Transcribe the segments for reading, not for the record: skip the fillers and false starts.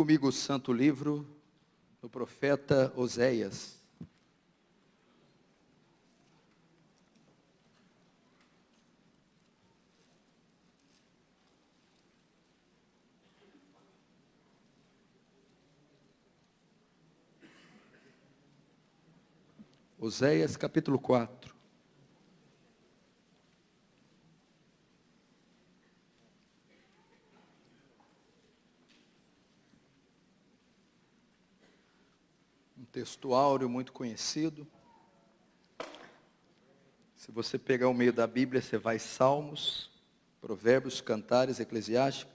comigo o santo livro do profeta Oséias. Oséias capítulo 4. Um texto áureo muito conhecido. Se você pegar o meio da Bíblia, você vai Salmos, Provérbios, Cantares, Eclesiásticos,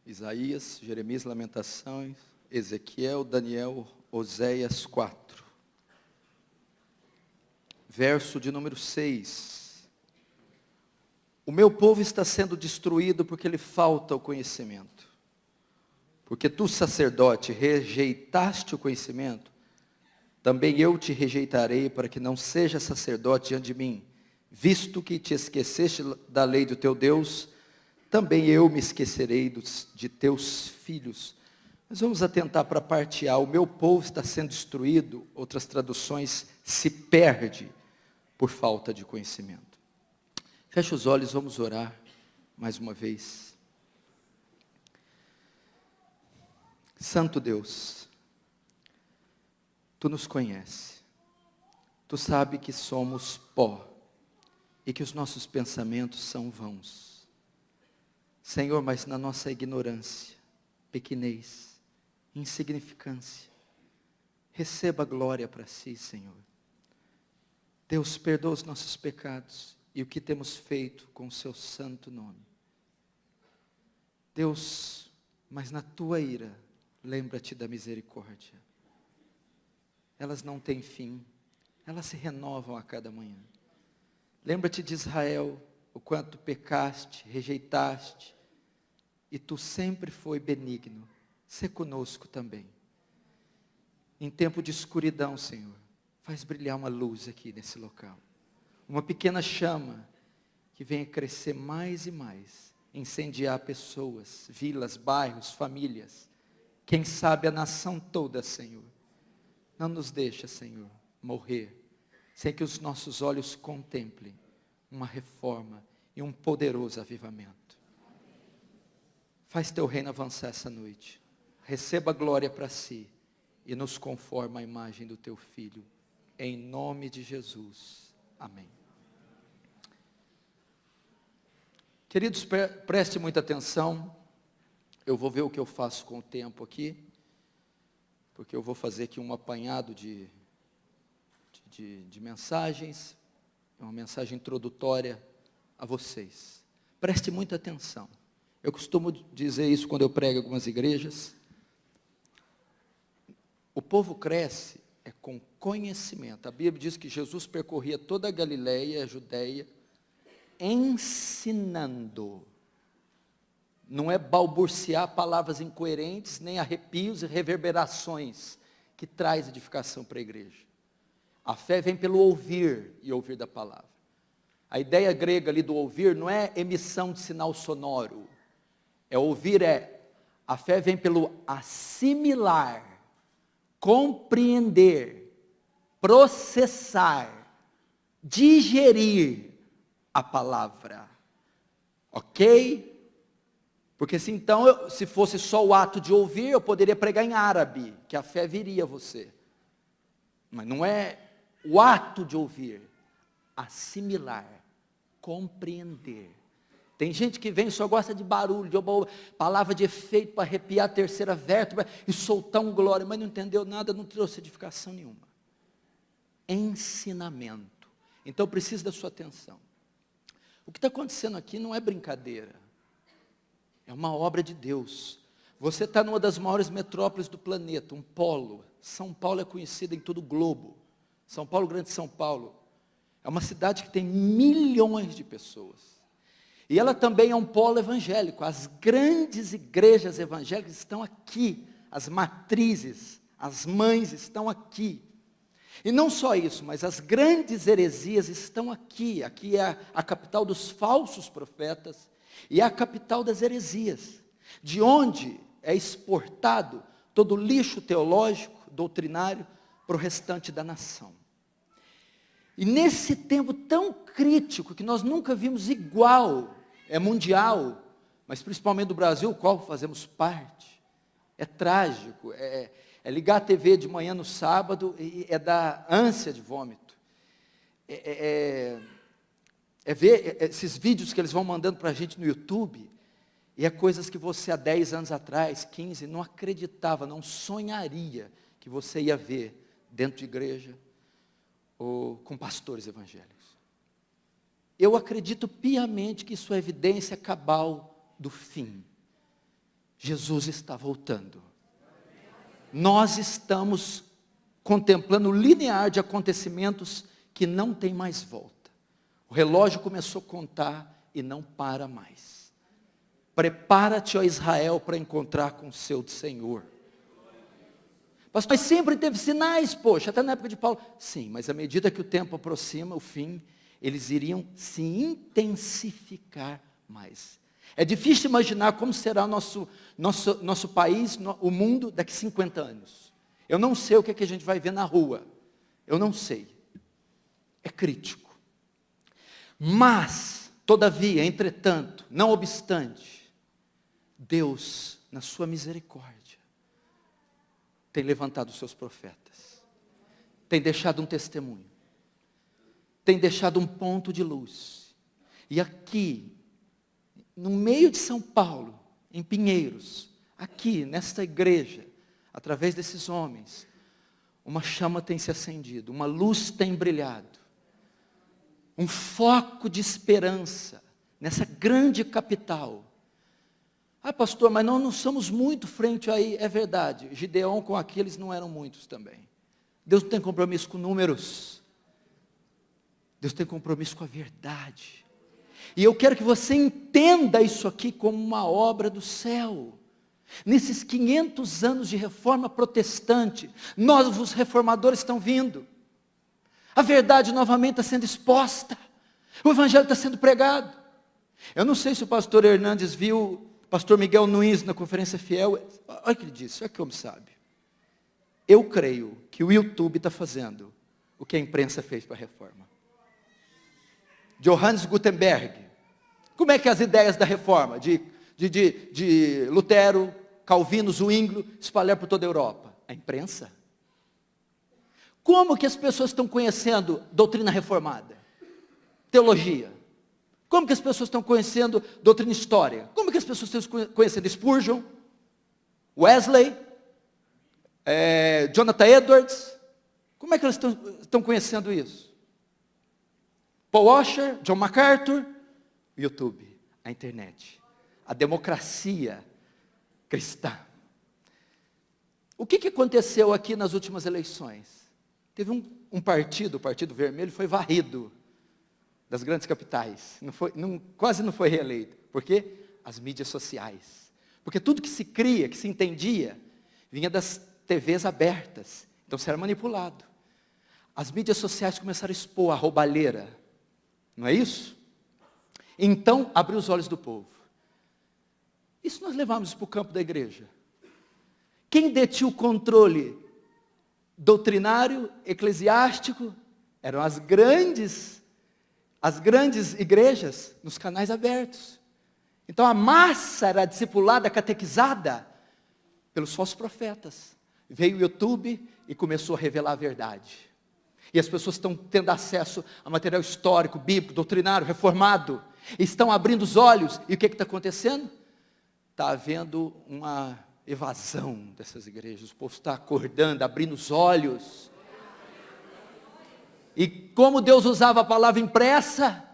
Isaías, Jeremias, Lamentações, Ezequiel, Daniel, Oséias 4. Verso de número 6. O meu povo está sendo destruído porque lhe falta o conhecimento. Porque tu, sacerdote, rejeitaste o conhecimento, também eu te rejeitarei para que não sejas sacerdote diante de mim. Visto que te esqueceste da lei do teu Deus, também eu me esquecerei de teus filhos. Mas vamos atentar para a parte A. O meu povo está sendo destruído, outras traduções, se perde por falta de conhecimento. Feche os olhos, vamos orar mais uma vez. Santo Deus, Tu nos conheces, Tu sabe que somos pó e que os nossos pensamentos são vãos. Senhor, mas na nossa ignorância, pequenez, insignificância, receba a glória para si, Senhor. Deus, perdoa os nossos pecados e o que temos feito com o seu santo nome. Deus, mas na tua ira, lembra-te da misericórdia. Elas não têm fim, elas se renovam a cada manhã. Lembra-te de Israel, o quanto pecaste, rejeitaste, e tu sempre foi benigno. Sê conosco também. Em tempo de escuridão, Senhor, faz brilhar uma luz aqui nesse local. Uma pequena chama que venha crescer mais e mais, incendiar pessoas, vilas, bairros, famílias, quem sabe a nação toda, Senhor. Não nos deixa, Senhor, morrer, sem que os nossos olhos contemplem uma reforma e um poderoso avivamento. Faz teu reino avançar essa noite. Receba a glória para si e nos conforma à imagem do teu Filho. Em nome de Jesus. Amém. Queridos, preste muita atenção. Eu vou ver o que eu faço com o tempo aqui, porque eu vou fazer aqui um apanhado de mensagens, uma mensagem introdutória a vocês. Preste muita atenção. Eu costumo dizer isso quando eu prego em algumas igrejas. O povo cresce com conhecimento. A Bíblia diz que Jesus percorria toda a Galileia, a Judeia, ensinando. Não é balbuciar palavras incoerentes, nem arrepios e reverberações que traz edificação para a igreja. A fé vem pelo ouvir e ouvir da palavra. A ideia grega ali do ouvir não é emissão de sinal sonoro. A fé vem pelo assimilar, compreender, processar, digerir a palavra. Ok? Porque se fosse só o ato de ouvir, eu poderia pregar em árabe, que a fé viria a você. Mas não é o ato de ouvir, assimilar, compreender. Tem gente que vem e só gosta de barulho, de palavra de efeito para arrepiar a terceira vértebra e soltar um glória, mas não entendeu nada, não trouxe edificação nenhuma. Ensinamento. Então precisa da sua atenção. O que está acontecendo aqui não é brincadeira. É uma obra de Deus. Você está numa das maiores metrópoles do planeta, um polo. São Paulo é conhecida em todo o globo. São Paulo, Grande São Paulo, é uma cidade que tem milhões de pessoas. E ela também é um polo evangélico. As grandes igrejas evangélicas estão aqui. As matrizes, as mães estão aqui. E não só isso, mas as grandes heresias estão aqui. Aqui é a capital dos falsos profetas e é a capital das heresias. De onde é exportado, todo o lixo teológico, doutrinário, para o restante da nação. E nesse tempo tão crítico, que nós nunca vimos igual, é mundial, mas principalmente do Brasil, o qual fazemos parte, é trágico, é ligar a TV de manhã no sábado e é dar ânsia de vômito. É ver esses vídeos que eles vão mandando para a gente no YouTube, e é coisas que você há 10 anos atrás, 15, não acreditava, não sonharia que você ia ver dentro de igreja ou com pastores evangélicos. Eu acredito piamente que isso é evidência cabal do fim. Jesus está voltando. Nós estamos contemplando o linear de acontecimentos que não tem mais volta. O relógio começou a contar e não para mais. Prepara-te, ó Israel, para encontrar com o seu Senhor. Pastor, mas sempre teve sinais, poxa, até na época de Paulo. Sim, mas à medida que o tempo aproxima, o fim, eles iriam se intensificar mais. É difícil imaginar como será nosso país, o mundo, daqui 50 anos. Eu não sei o que a gente vai ver na rua. Eu não sei. É crítico. Mas, todavia, entretanto, não obstante, Deus, na sua misericórdia, tem levantado os seus profetas. Tem deixado um testemunho. Tem deixado um ponto de luz. E aqui, no meio de São Paulo, em Pinheiros, aqui, nesta igreja, através desses homens, uma chama tem se acendido, uma luz tem brilhado, um foco de esperança, nessa grande capital. Ah, pastor, mas nós não somos muito frente aí, é verdade, Gideão com aqueles não eram muitos também. Deus não tem compromisso com números, Deus tem compromisso com a verdade. E eu quero que você entenda isso aqui como uma obra do céu. Nesses 500 anos de reforma protestante, novos reformadores estão vindo. A verdade novamente está sendo exposta. O evangelho está sendo pregado. Eu não sei se o pastor Hernandes viu o pastor Miguel Nunes na conferência fiel. Olha o que ele disse, olha que homem sábio. Eu creio que o YouTube está fazendo o que a imprensa fez para a reforma. Johannes Gutenberg. Como é que as ideias da reforma de Lutero, Calvino, Zwinglio espalharam por toda a Europa? A imprensa. Como que as pessoas estão conhecendo doutrina reformada? Teologia. Como que as pessoas estão conhecendo doutrina história? Como que as pessoas estão conhecendo Spurgeon, Wesley, Jonathan Edwards? Como é que elas estão conhecendo isso? Paul Washer, John MacArthur, YouTube, a internet, a democracia cristã. O que aconteceu aqui nas últimas eleições? Teve um partido, o Partido Vermelho, foi varrido das grandes capitais, quase não foi reeleito. Por quê? As mídias sociais. Porque tudo que se cria, que se entendia, vinha das TVs abertas, então se era manipulado. As mídias sociais começaram a expor a roubalheira, não é isso? Então, abriu os olhos do povo. Isso nós levamos para o campo da igreja. Quem detinha o controle doutrinário, eclesiástico, eram as grandes igrejas, nos canais abertos. Então, a massa era discipulada, catequizada, pelos falsos profetas. Veio o YouTube e começou a revelar a verdade. E as pessoas estão tendo acesso a material histórico, bíblico, doutrinário, reformado. Estão abrindo os olhos. E o que está acontecendo? Está havendo uma evasão dessas igrejas. O povo está acordando, abrindo os olhos. E como Deus usava a palavra impressa,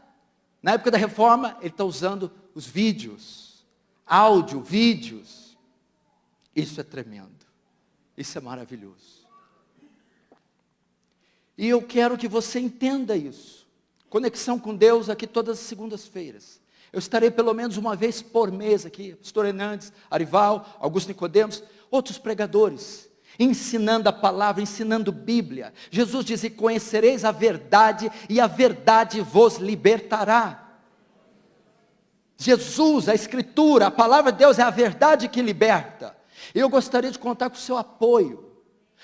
na época da reforma, Ele está usando os vídeos. Áudio, vídeos. Isso é tremendo. Isso é maravilhoso. E eu quero que você entenda isso. Conexão com Deus aqui todas as segundas-feiras. Eu estarei pelo menos uma vez por mês aqui. Pastor Hernandes, Arival, Augusto Nicodemos, outros pregadores, ensinando a palavra, ensinando Bíblia. Jesus diz, e conhecereis a verdade, e a verdade vos libertará. Jesus, a Escritura, a palavra de Deus é a verdade que liberta. Eu gostaria de contar com o seu apoio.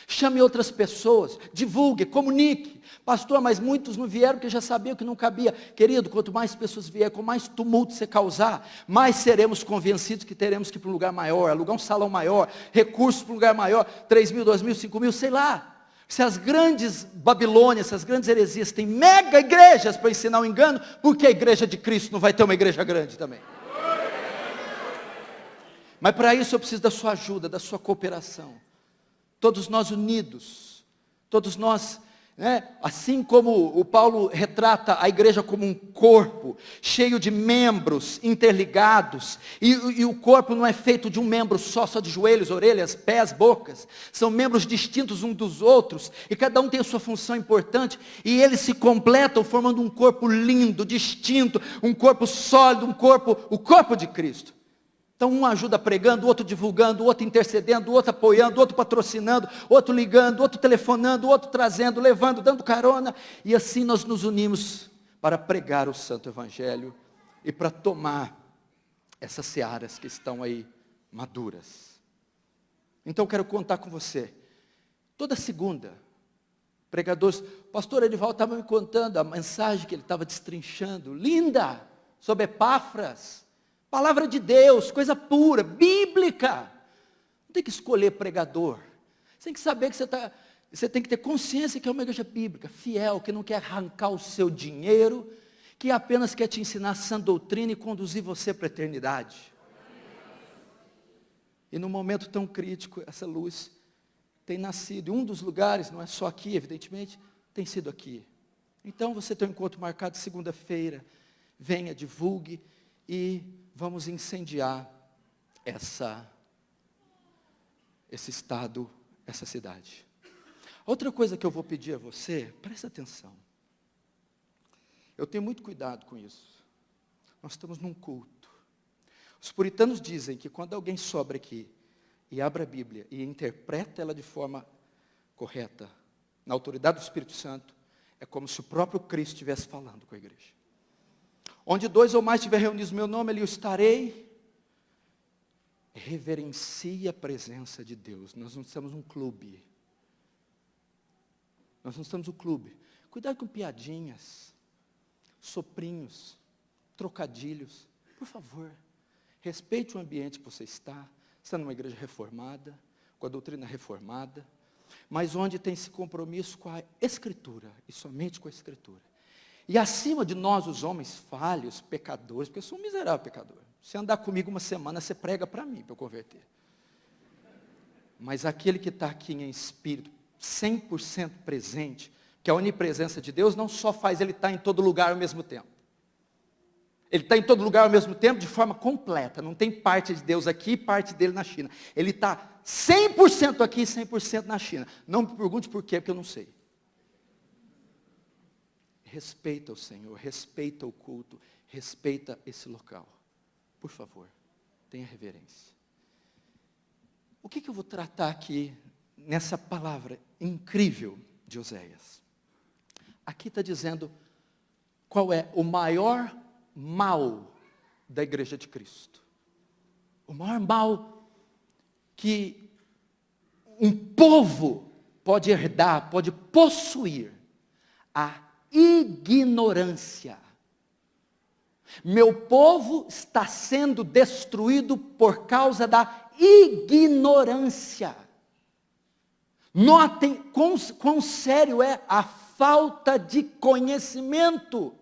Chame outras pessoas, divulgue, comunique. Pastor, mas muitos não vieram porque já sabiam que não cabia. Querido, quanto mais pessoas vierem, com mais tumulto você causar, mais seremos convencidos que teremos que ir para um lugar maior, alugar um salão maior, recursos para um lugar maior, 3 mil, 2 mil, 5 mil, sei lá. Se as grandes Babilônias, essas grandes heresias têm mega igrejas para ensinar o engano, por que a igreja de Cristo não vai ter uma igreja grande também? Mas para isso eu preciso da sua ajuda, da sua cooperação. Todos nós unidos, todos nós, assim como o Paulo retrata a igreja como um corpo, cheio de membros interligados, e o corpo não é feito de um membro só de joelhos, orelhas, pés, bocas, são membros distintos uns dos outros, e cada um tem a sua função importante, e eles se completam formando um corpo lindo, distinto, um corpo sólido, o corpo de Cristo. Então um ajuda pregando, o outro divulgando, o outro intercedendo, o outro apoiando, o outro patrocinando, o outro ligando, o outro telefonando, o outro trazendo, levando, dando carona. E assim nós nos unimos para pregar o Santo Evangelho e para tomar essas searas que estão aí maduras. Então eu quero contar com você. Toda segunda, pregadores, o pastor Edivaldo estava me contando a mensagem que ele estava destrinchando, linda, sobre Epáfras. Palavra de Deus, coisa pura, bíblica. Não tem que escolher pregador. Você tem que saber que você tem que ter consciência que é uma igreja bíblica, fiel, que não quer arrancar o seu dinheiro, que apenas quer te ensinar sã doutrina e conduzir você para a eternidade. E num momento tão crítico, essa luz tem nascido. E um dos lugares, não é só aqui, evidentemente, tem sido aqui. Então você tem um encontro marcado segunda-feira. Venha, divulgue e vamos incendiar esse estado, essa cidade. Outra coisa que eu vou pedir a você, presta atenção. Eu tenho muito cuidado com isso. Nós estamos num culto. Os puritanos dizem que quando alguém sobe aqui e abre a Bíblia e interpreta ela de forma correta, na autoridade do Espírito Santo, é como se o próprio Cristo estivesse falando com a igreja. Onde 2 ou mais estiverem reunidos no meu nome, ali eu estarei. Reverencie a presença de Deus. Nós não estamos num clube. Nós não estamos num clube. Cuidado com piadinhas, soprinhos, trocadilhos. Por favor, respeite o ambiente que você está. Está numa igreja reformada, com a doutrina reformada, mas onde tem esse compromisso com a Escritura, e somente com a Escritura. E acima de nós, os homens falhos, pecadores, porque eu sou um miserável pecador. Se andar comigo uma semana, você prega para mim, para eu converter. Mas aquele que está aqui em espírito, 100% presente, que a onipresença de Deus não só faz ele estar em todo lugar ao mesmo tempo. Ele está em todo lugar ao mesmo tempo de forma completa. Não tem parte de Deus aqui e parte dele na China. Ele está 100% aqui e 100% na China. Não me pergunte por quê, porque eu não sei. Respeita o Senhor, respeita o culto, respeita esse local. Por favor, tenha reverência. O que eu vou tratar aqui nessa palavra incrível de Oséias? Aqui está dizendo qual é o maior mal da igreja de Cristo. O maior mal que um povo pode herdar, pode possuir, a ignorância. Meu povo está sendo destruído por causa da ignorância. Notem quão sério é a falta de conhecimento.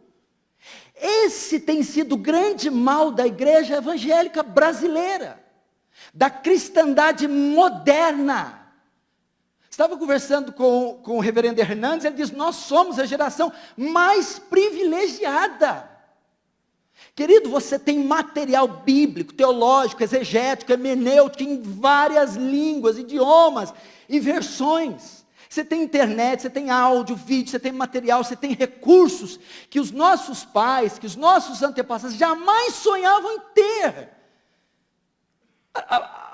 Esse tem sido o grande mal da igreja evangélica brasileira, da cristandade moderna. Estava conversando com o reverendo Hernandes, ele diz, nós somos a geração mais privilegiada. Querido, você tem material bíblico, teológico, exegético, hermenêutico, em várias línguas, idiomas e versões. Você tem internet, você tem áudio, vídeo, você tem material, você tem recursos que os nossos pais, que os nossos antepassados jamais sonhavam em ter.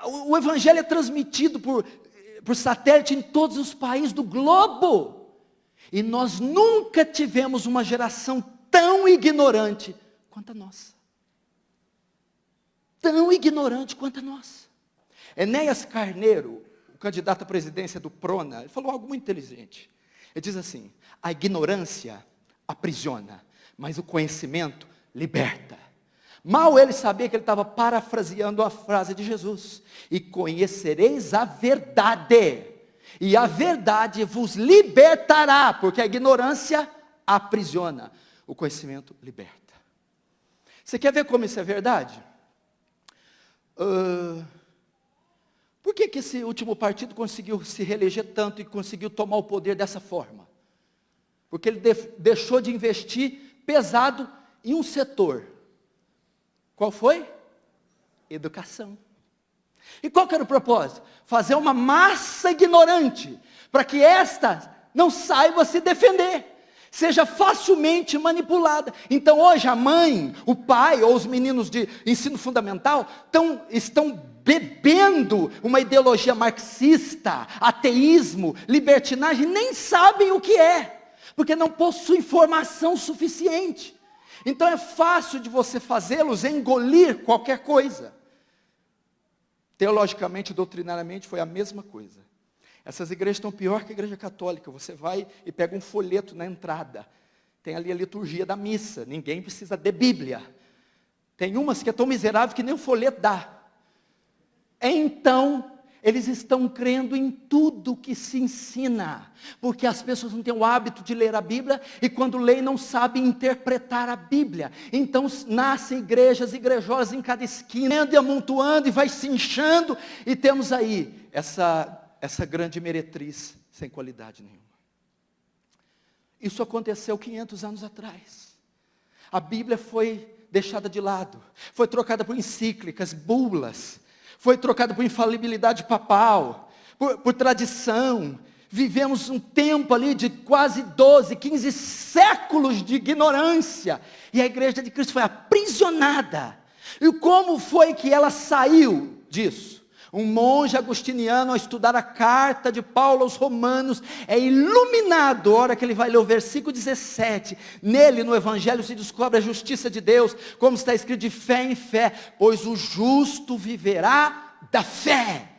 O evangelho é transmitido por satélite em todos os países do globo. E nós nunca tivemos uma geração tão ignorante quanto a nossa. Tão ignorante quanto a nossa. Enéas Carneiro, o candidato à presidência do Prona, ele falou algo muito inteligente. Ele diz assim: a ignorância aprisiona, mas o conhecimento liberta. Mal ele sabia que ele estava parafraseando a frase de Jesus: e conhecereis a verdade, e a verdade vos libertará, porque a ignorância aprisiona, o conhecimento liberta. Você quer ver como isso é verdade? Por que esse último partido conseguiu se reeleger tanto e conseguiu tomar o poder dessa forma? Porque ele deixou de investir pesado em um setor. Qual foi? Educação. E qual que era o propósito? Fazer uma massa ignorante, para que esta não saiba se defender, seja facilmente manipulada. Então hoje a mãe, o pai ou os meninos de ensino fundamental estão bebendo uma ideologia marxista, ateísmo, libertinagem, nem sabem o que é, porque não possuem informação suficiente. Então é fácil de você fazê-los engolir qualquer coisa. Teologicamente, doutrinariamente, foi a mesma coisa. Essas igrejas estão pior que a igreja católica. Você vai e pega um folheto na entrada. Tem ali a liturgia da missa. Ninguém precisa de Bíblia. Tem umas que é tão miserável que nem o folheto dá. Então, eles estão crendo em tudo que se ensina, porque as pessoas não têm o hábito de ler a Bíblia, e quando leem não sabem interpretar a Bíblia. Então nascem igrejas, igrejosas em cada esquina, e amontoando, e vai se inchando, e temos aí essa grande meretriz sem qualidade nenhuma. Isso aconteceu 500 anos atrás. A Bíblia foi deixada de lado, foi trocada por encíclicas, bulas, foi trocado por infalibilidade papal, por tradição. Vivemos um tempo ali de quase 12, 15 séculos de ignorância. E a igreja de Cristo foi aprisionada. E como foi que ela saiu disso? Um monge agostiniano, ao estudar a carta de Paulo aos Romanos, é iluminado, a hora que ele vai ler o versículo 17, nele, no Evangelho, se descobre a justiça de Deus, como está escrito, de fé em fé, pois o justo viverá da fé.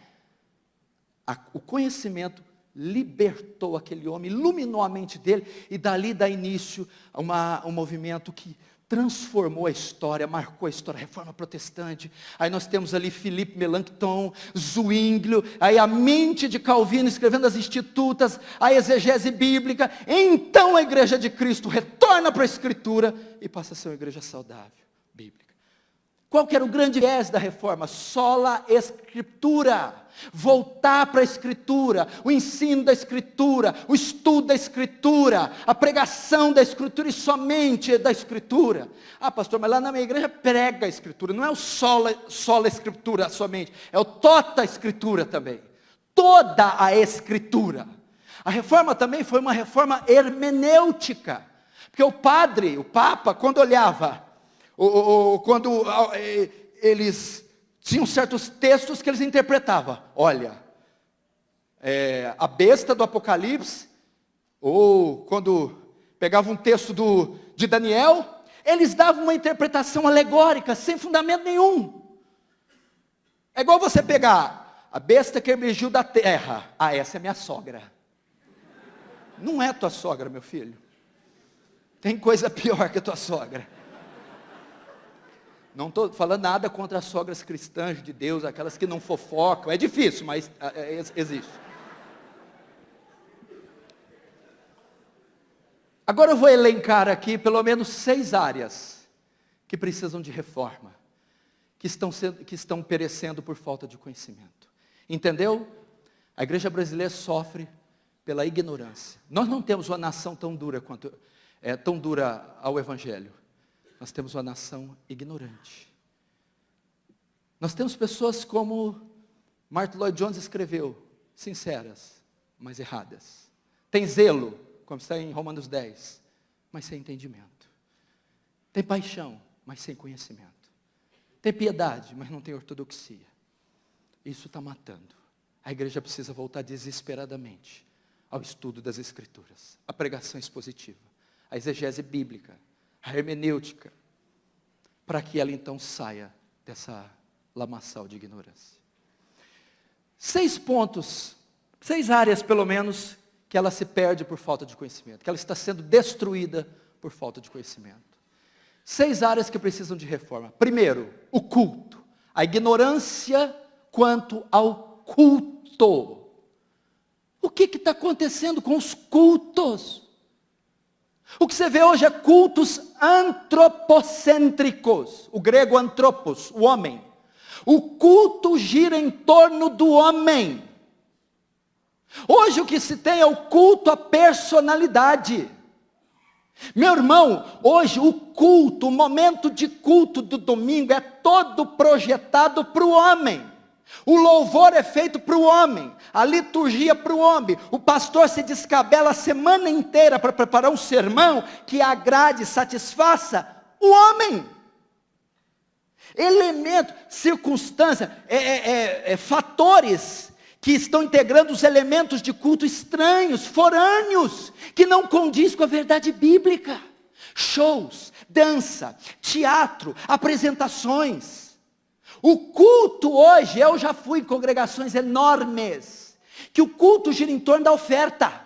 O conhecimento libertou aquele homem, iluminou a mente dele, e dali dá início a um movimento que transformou a história, marcou a história, a reforma protestante. Aí nós temos ali Philippe Melanchthon, Zwinglio, aí a mente de Calvino escrevendo as Institutas, a exegese bíblica. Então a igreja de Cristo retorna para a Escritura e passa a ser uma igreja saudável, bíblica. Qual que era o grande viés da reforma? Sola Escritura. Voltar para a Escritura, o ensino da Escritura, o estudo da Escritura, a pregação da Escritura e somente da Escritura. Ah, pastor, mas lá na minha igreja prega a Escritura, não é o sola Escritura somente, é o tota Escritura também, toda a Escritura. A reforma também foi uma reforma hermenêutica, porque o Papa, quando olhava, quando eles tinham certos textos que eles interpretavam. Olha, a besta do Apocalipse, ou quando pegavam um texto de Daniel, eles davam uma interpretação alegórica, sem fundamento nenhum. É igual você pegar a besta que emergiu da terra. Ah, essa é minha sogra. Não é tua sogra, meu filho. Tem coisa pior que a tua sogra. Não estou falando nada contra as sogras cristãs de Deus, aquelas que não fofocam. É difícil, mas existe. Agora eu vou elencar aqui pelo menos 6 áreas que precisam de reforma, que estão perecendo por falta de conhecimento. Entendeu? A igreja brasileira sofre pela ignorância. Nós não temos uma nação tão dura ao Evangelho. Nós temos uma nação ignorante. Nós temos pessoas como Martin Lloyd Jones escreveu, sinceras, mas erradas. Tem zelo, como está em Romanos 10, mas sem entendimento. Tem paixão, mas sem conhecimento. Tem piedade, mas não tem ortodoxia. Isso está matando. A igreja precisa voltar desesperadamente ao estudo das Escrituras, à pregação expositiva, à exegese bíblica, a hermenêutica, para que ela então saia dessa lamaçal de ignorância. 6 pontos, 6 áreas pelo menos, que ela se perde por falta de conhecimento, que ela está sendo destruída por falta de conhecimento. 6 áreas que precisam de reforma. Primeiro, o culto. A ignorância quanto ao culto. O que está acontecendo com os cultos? O que você vê hoje é cultos antropocêntricos. O grego antropos, o homem. O culto gira em torno do homem. Hoje o que se tem é o culto à personalidade. Meu irmão, hoje o culto, o momento de culto do domingo é todo projetado para o homem. O louvor é feito para o homem, a liturgia para o homem. O pastor se descabela a semana inteira para preparar um sermão que agrade, satisfaça o homem. Elemento, circunstância, fatores que estão integrando os elementos de culto estranhos, forâneos, que não condiz com a verdade bíblica. Shows, dança, teatro, apresentações. O culto hoje, eu já fui em congregações enormes, que o culto gira em torno da oferta.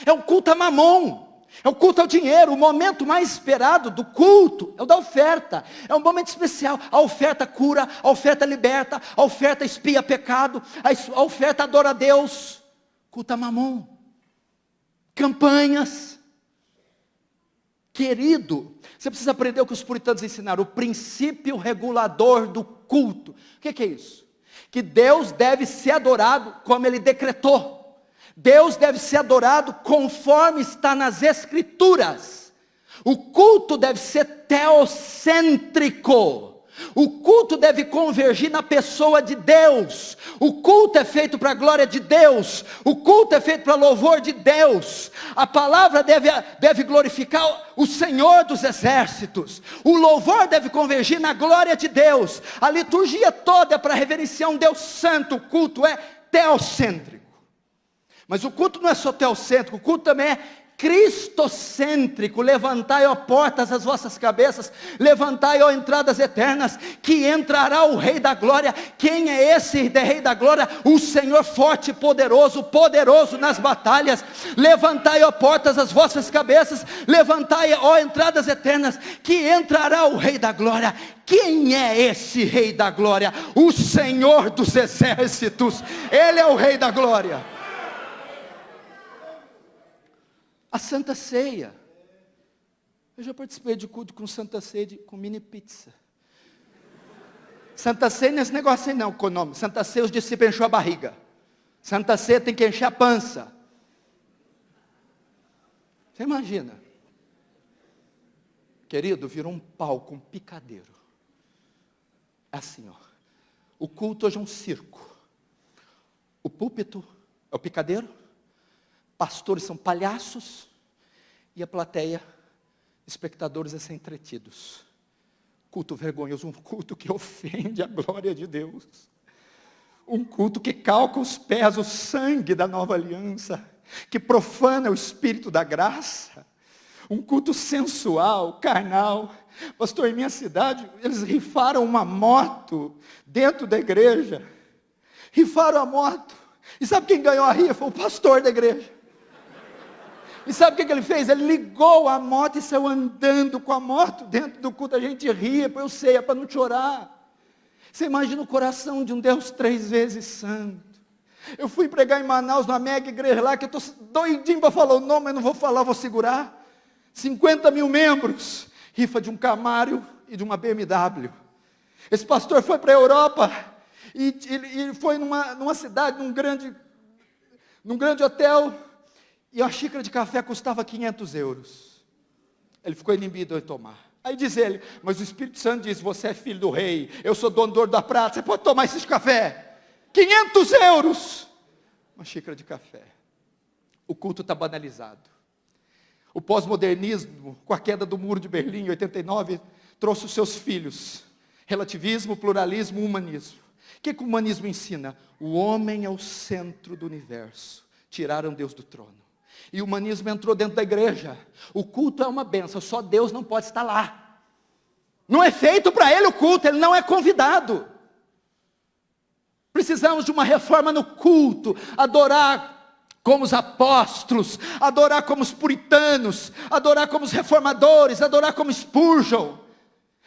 É um culto a mamon, é um culto ao dinheiro. O momento mais esperado do culto é o da oferta. É um momento especial. A oferta cura, a oferta liberta, a oferta expia pecado, a oferta adora a Deus. Culto a mamon. Campanhas. Querido, você precisa aprender o que os puritanos ensinaram, o princípio regulador do culto. O que é isso? Que Deus deve ser adorado como Ele decretou. Deus deve ser adorado conforme está nas Escrituras. O culto deve ser teocêntrico. O culto deve convergir na pessoa de Deus. O culto é feito para a glória de Deus. O culto é feito para louvor de Deus. A palavra deve glorificar o Senhor dos exércitos. O louvor deve convergir na glória de Deus. A liturgia toda é para reverenciar um Deus santo. O culto é teocêntrico. Mas o culto não é só teocêntrico, o culto também é cristocêntrico. Levantai, ó portas, as vossas cabeças, levantai, ó entradas eternas, que entrará o Rei da Glória. Quem é esse Rei da Glória? O Senhor forte e poderoso, poderoso nas batalhas. Levantai, ó portas, as vossas cabeças, levantai, ó entradas eternas, que entrará o Rei da Glória. Quem é esse Rei da Glória? O Senhor dos exércitos. Ele é o Rei da Glória. A Santa Ceia. Eu já participei de culto com Santa Ceia, com mini pizza. Santa Ceia não é esse negócio aí não, com o nome. Santa Ceia os discípulos encheu a barriga. Santa Ceia tem que encher a pança. Você imagina. Querido, virou um palco, um picadeiro. É assim, ó. O culto hoje é um circo. O púlpito é o picadeiro. Pastores são palhaços e a plateia, espectadores, a ser entretidos. Culto vergonhoso, um culto que ofende a glória de Deus. Um culto que calca os pés, o sangue da nova aliança, que profana o espírito da graça. Um culto sensual, carnal. Pastor, em minha cidade, eles rifaram uma moto dentro da igreja. Rifaram a moto. E sabe quem ganhou a rifa? O pastor da igreja. E sabe o que ele fez? Ele ligou a moto e saiu andando com a moto dentro do culto. A gente ria, eu sei, é para não chorar. Você imagina o coração de um Deus 3 vezes santo. Eu fui pregar em Manaus, numa mega igreja lá, que eu estou doidinho para falar o nome, mas não vou falar, vou segurar. 50 mil membros, rifa de um Camaro e de uma BMW. Esse pastor foi para a Europa e foi numa cidade, num grande hotel. E uma xícara de café custava 500 euros. Ele ficou inibido de tomar. Aí diz ele, mas o Espírito Santo diz, você é filho do rei, eu sou dono do ouro da prata, você pode tomar esse café. 500 euros. Uma xícara de café. O culto está banalizado. O pós-modernismo, com a queda do muro de Berlim em 89, trouxe os seus filhos. Relativismo, pluralismo, humanismo. O que o humanismo ensina? O homem é o centro do universo. Tiraram Deus do trono. E o humanismo entrou dentro da igreja. O culto é uma bênção, só Deus não pode estar lá. Não é feito para ele o culto, ele não é convidado. Precisamos de uma reforma no culto, adorar como os apóstolos, adorar como os puritanos, adorar como os reformadores, adorar como Spurgeon.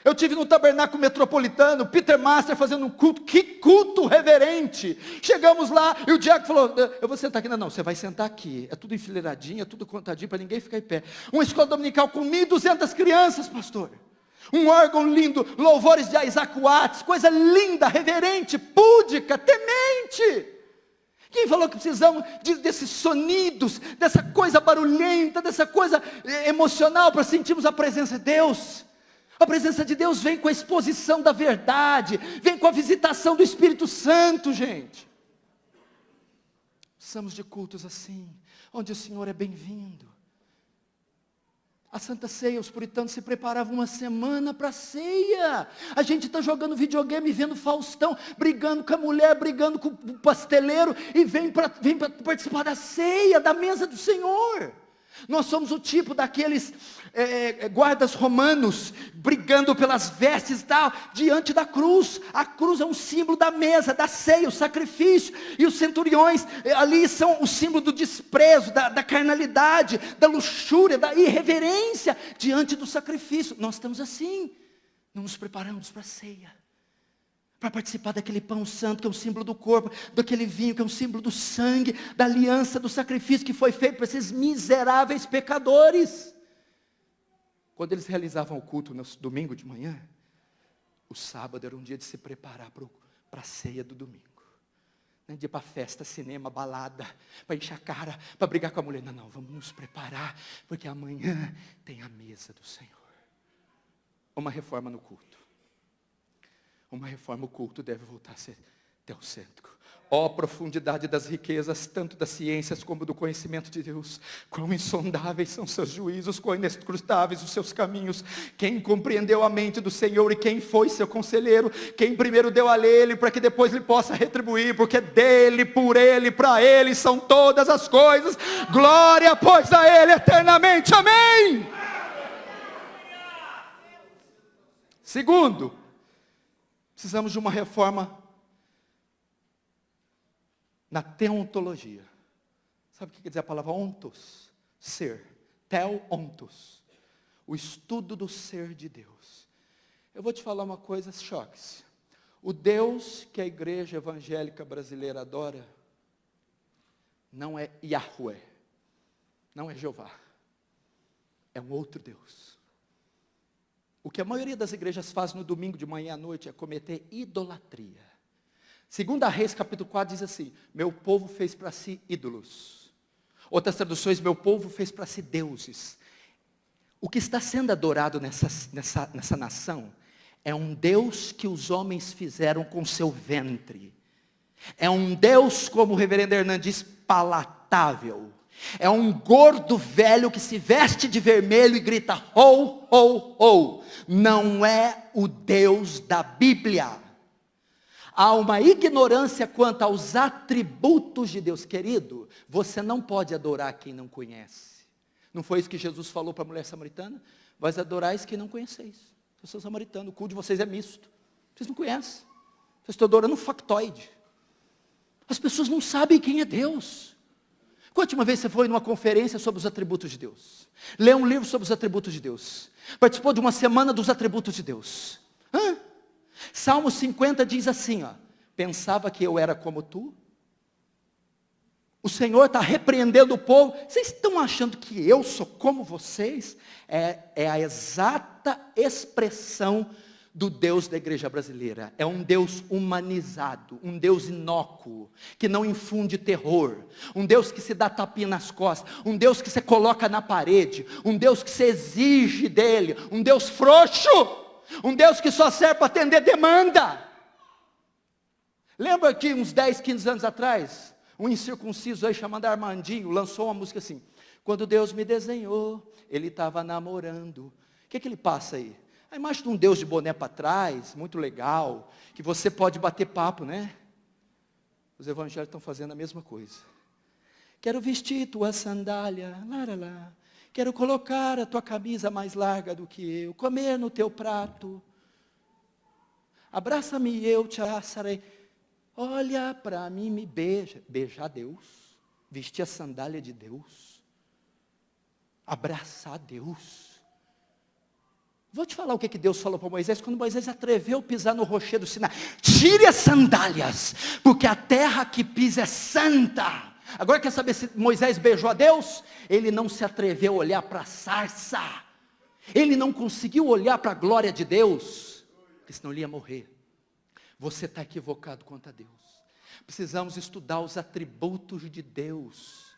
Eu tive no Tabernáculo Metropolitano, Peter Master fazendo um culto, que culto reverente. Chegamos lá e o Diácono falou, eu vou sentar aqui. Não, você vai sentar aqui. É tudo enfileiradinho, é tudo contadinho para ninguém ficar em pé. Uma escola dominical com 1.200 crianças, pastor. Um órgão lindo, louvores de Isaac Watts, coisa linda, reverente, púdica, temente. Quem falou que precisamos desses sonidos, dessa coisa barulhenta, dessa coisa emocional para sentirmos a presença de Deus? A presença de Deus vem com a exposição da verdade, vem com a visitação do Espírito Santo, gente. Precisamos de cultos assim, onde o Senhor é bem-vindo. A Santa Ceia, os puritanos se preparavam uma semana para a ceia. A gente está jogando videogame, vendo Faustão, brigando com a mulher, brigando com o pasteleiro, e vem para participar da ceia, da mesa do Senhor. Nós somos o tipo daqueles guardas romanos, brigando pelas vestes e tal, diante da cruz. A cruz é um símbolo da mesa, da ceia, o sacrifício. E os centuriões ali são o símbolo do desprezo, da carnalidade, da luxúria, da irreverência diante do sacrifício. Nós estamos assim, não nos preparamos para a ceia, para participar daquele pão santo que é um símbolo do corpo, daquele vinho que é um símbolo do sangue, da aliança, do sacrifício que foi feito para esses miseráveis pecadores. Quando eles realizavam o culto no domingo de manhã, o sábado era um dia de se preparar para a ceia do domingo. Não é dia para festa, cinema, balada, para encher a cara, para brigar com a mulher. Não, vamos nos preparar, porque amanhã tem a mesa do Senhor. Uma reforma no culto. Uma reforma, o culto deve voltar a ser teocêntrico. Ó profundidade das riquezas, tanto das ciências como do conhecimento de Deus. Quão insondáveis são seus juízos, quão inescrutáveis os seus caminhos. Quem compreendeu a mente do Senhor e quem foi seu conselheiro? Quem primeiro deu a ele para que depois lhe possa retribuir, porque dele, por ele, para ele são todas as coisas. Glória, pois, a ele eternamente. Amém. Segundo, precisamos de uma reforma na teontologia. Sabe o que quer dizer a palavra ontos? Ser. Tel-ontos. O estudo do ser de Deus. Eu vou te falar uma coisa, choque-se. O Deus que a igreja evangélica brasileira adora não é Yahweh, não é Jeová. É um outro Deus. O que a maioria das igrejas faz no domingo de manhã à noite é cometer idolatria. 2 Reis capítulo 4 diz assim, meu povo fez para si ídolos. Outras traduções, meu povo fez para si deuses. O que está sendo adorado nessa nação é um Deus que os homens fizeram com seu ventre. É um Deus, como o reverendo Hernandes diz, palatável. É um gordo velho que se veste de vermelho e grita, ho, ho, ho. Não é o Deus da Bíblia. Há uma ignorância quanto aos atributos de Deus. Querido, você não pode adorar quem não conhece. Não foi isso que Jesus falou para a mulher samaritana? Vós adorais quem não conheceis. Eu sou samaritano, o culto de vocês é misto. Vocês não conhecem. Vocês estão adorando um factoide. As pessoas não sabem quem é Deus. Qual a última vez você foi numa conferência sobre os atributos de Deus? Leu um livro sobre os atributos de Deus? Participou de uma semana dos atributos de Deus? Salmo 50 diz assim, pensava que eu era como tu? O Senhor está repreendendo o povo. Vocês estão achando que eu sou como vocês? É a exata expressão do Deus da igreja brasileira. É um Deus humanizado, um Deus inócuo, que não infunde terror, um Deus que se dá tapinha nas costas, um Deus que você coloca na parede, um Deus que você exige dele, um Deus frouxo, um Deus que só serve para atender demanda. Lembra que uns 10, 15 anos atrás, um incircunciso aí chamado Armandinho lançou uma música assim, quando Deus me desenhou, ele estava namorando. O que ele passa aí? A imagem de um Deus de boné para trás, muito legal, que você pode bater papo, né? Os evangélicos estão fazendo a mesma coisa. Quero vestir tua sandália, lá. Quero colocar a tua camisa mais larga do que eu, comer no teu prato. Abraça-me e eu te abraçarei. olha para mim, me beija. Beijar Deus, vestir a sandália de Deus, abraçar Deus. Vou te falar o que Deus falou para Moisés, quando Moisés atreveu a pisar no rochedo do Sinai. Tire as sandálias, porque a terra que pisa é santa. Agora quer saber se Moisés beijou a Deus? Ele não se atreveu a olhar para a sarça. Ele não conseguiu olhar para a glória de Deus, porque senão ele ia morrer. Você está equivocado quanto a Deus. Precisamos estudar os atributos de Deus.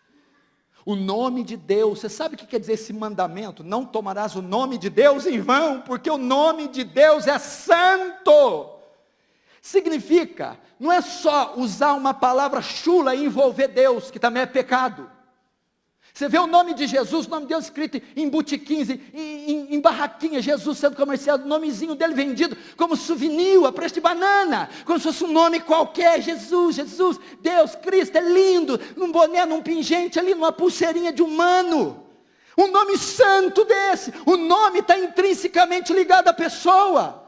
O nome de Deus. Você sabe o que quer dizer esse mandamento? Não tomarás o nome de Deus em vão, porque o nome de Deus é santo. Significa, não é só usar uma palavra chula e envolver Deus, que também é pecado. Você vê o nome de Jesus, o nome de Deus escrito em botiquins, em barraquinha, Jesus sendo comerciado, o nomezinho dele vendido como souvenir, a preço de banana, como se fosse um nome qualquer. Jesus, Jesus, Deus, Cristo, é lindo, num boné, num pingente ali, numa pulseirinha de humano. Um nome santo desse, o nome está intrinsecamente ligado à pessoa.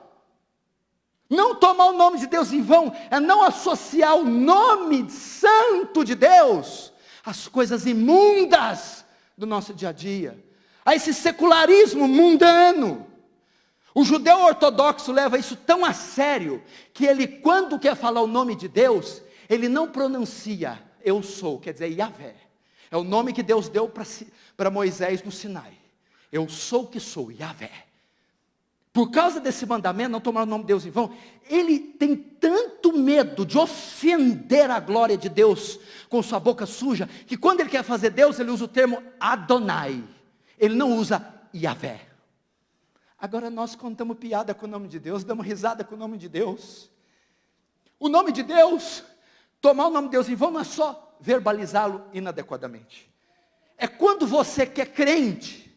Não tomar o nome de Deus em vão, é não associar o nome santo de Deus as coisas imundas do nosso dia a dia, a esse secularismo mundano. O judeu ortodoxo leva isso tão a sério, que ele, quando quer falar o nome de Deus, ele não pronuncia eu sou, quer dizer Yahvé. É o nome que Deus deu para Moisés no Sinai. Eu sou o que sou, Yahvé. Por causa desse mandamento, não tomar o nome de Deus em vão, ele tem tanto medo de ofender a glória de Deus com sua boca suja, que quando ele quer fazer Deus, ele usa o termo Adonai. Ele não usa Yahvé. Agora nós contamos piada com o nome de Deus, damos risada com o nome de Deus. O nome de Deus, tomar o nome de Deus em vão, não é só verbalizá-lo inadequadamente. É quando você que é crente,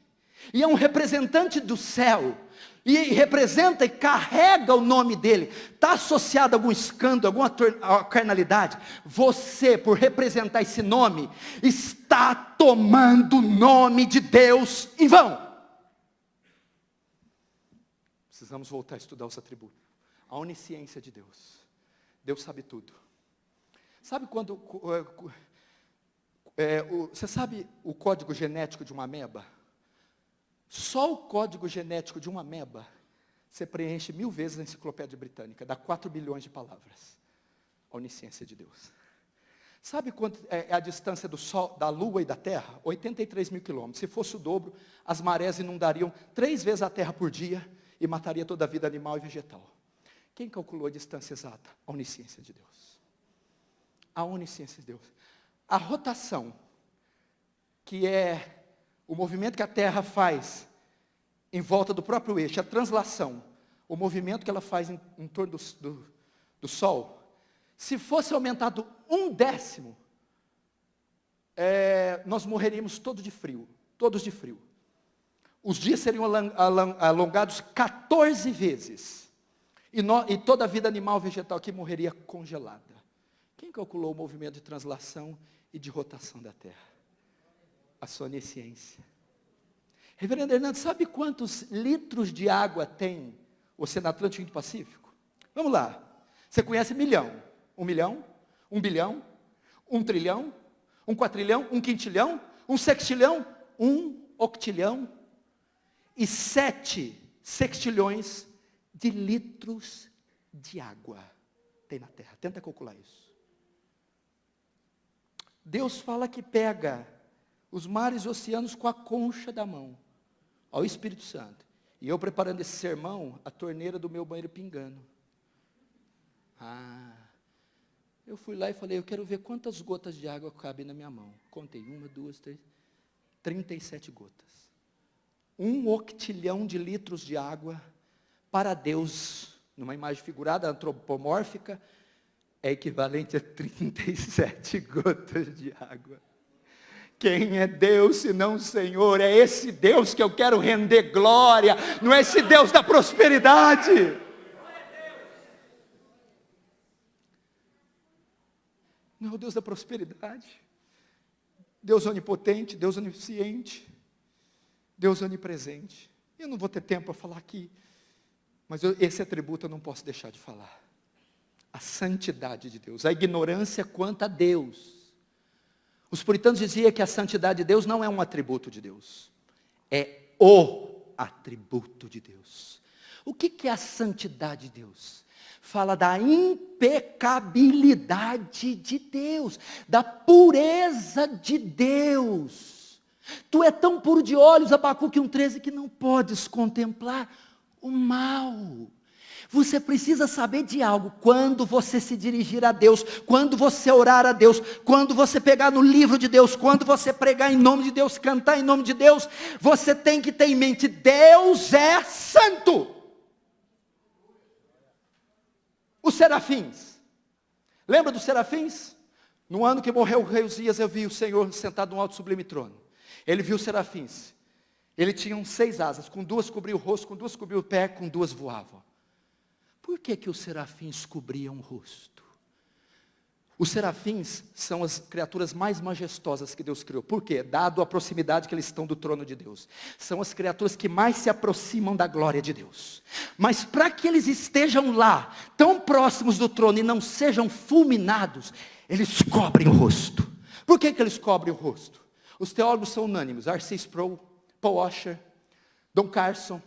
e é um representante do céu, e representa e carrega o nome dele, está associado a algum escândalo, alguma carnalidade, você, por representar esse nome, está tomando o nome de Deus em vão. Precisamos voltar a estudar os atributos, a onisciência de Deus. Deus sabe tudo. Sabe quando, você sabe o código genético de uma ameba? Só o código genético de uma ameba, você preenche 1000 vezes na enciclopédia britânica, dá 4 bilhões de palavras. A onisciência de Deus. Sabe quanto é a distância do Sol, da Lua e da Terra? 83 mil quilômetros. Se fosse o dobro, as marés inundariam 3 vezes a Terra por dia e mataria toda a vida animal e vegetal. Quem calculou a distância exata? A onisciência de Deus. A onisciência de Deus. A rotação, que é o movimento que a Terra faz em volta do próprio eixo, a translação, o movimento que ela faz em torno do Sol, se fosse aumentado 1/10, nós morreríamos todos de frio. Os dias seriam alongados 14 vezes. E toda a vida animal e vegetal aqui morreria congelada. Quem calculou o movimento de translação e de rotação da Terra? A sua onisciência. Reverendo Hernando, sabe quantos litros de água tem o Oceano Atlântico e o Pacífico? Vamos lá. Você conhece milhão? 1 milhão? 1 bilhão? 1 trilhão? 1 quatrilhão? 1 quintilhão? 1 sextilhão? 1 octilhão? E 7 sextilhões de litros de água tem na Terra. Tenta calcular isso. Deus fala que pega os mares e oceanos com a concha da mão, ao Espírito Santo. E eu preparando esse sermão, a torneira do meu banheiro pingando. Eu fui lá e falei, eu quero ver quantas gotas de água cabem na minha mão. Contei, 1, 2, 3, 37 gotas. 1 octilhão de litros de água, para Deus, numa imagem figurada, antropomórfica, é equivalente a 37 gotas de água. Quem é Deus senão o Senhor? É esse Deus que eu quero render glória, não é esse Deus da prosperidade. Não é o Deus da prosperidade. Deus onipotente, Deus onisciente, Deus onipresente. Eu não vou ter tempo para falar aqui, mas esse atributo eu não posso deixar de falar. a santidade de Deus, a ignorância quanto a Deus. Os puritanos diziam que a santidade de Deus não é um atributo de Deus, é o atributo de Deus. O que é a santidade de Deus? Fala da impecabilidade de Deus, da pureza de Deus. Tu é tão puro de olhos, Abacuque 1,13, que não podes contemplar o mal. Você precisa saber de algo, quando você se dirigir a Deus, quando você orar a Deus, quando você pegar no livro de Deus, quando você pregar em nome de Deus, cantar em nome de Deus, você tem que ter em mente, Deus é santo. Os serafins, lembra dos serafins? No ano que morreu o rei Uzias, eu vi o Senhor sentado num alto sublime trono. Ele viu os serafins, ele tinha 6 asas, com 2 cobria o rosto, com 2 cobria o pé, com 2 voavam. Por que os serafins cobriam o rosto? Os serafins são as criaturas mais majestosas que Deus criou. Por quê? Dado a proximidade que eles estão do trono de Deus. São as criaturas que mais se aproximam da glória de Deus. Mas para que eles estejam lá, tão próximos do trono e não sejam fulminados, eles cobrem o rosto. Por que eles cobrem o rosto? Os teólogos são unânimes. R.C. Sproul, Paul Washer, Don Carson,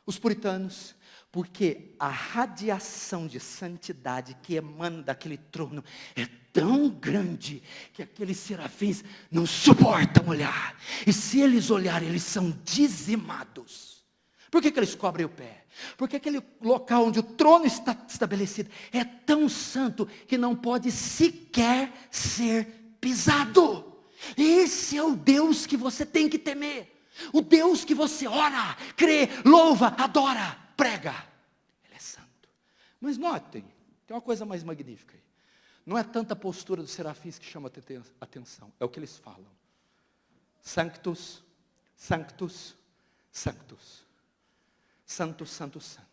os puritanos. Porque a radiação de santidade que emana daquele trono é tão grande que aqueles serafins não suportam olhar. E se eles olharem, eles são dizimados. Por que eles cobrem o pé? Porque aquele local onde o trono está estabelecido é tão santo que não pode sequer ser pisado. Esse é o Deus que você tem que temer. O Deus que você ora, crê, louva, adora, prega. Ele é santo. Mas notem, tem uma coisa mais magnífica aí. Não é tanta a postura dos serafins que chama a atenção, é o que eles falam. Sanctus, sanctus, sanctus. Santo, santo, santo.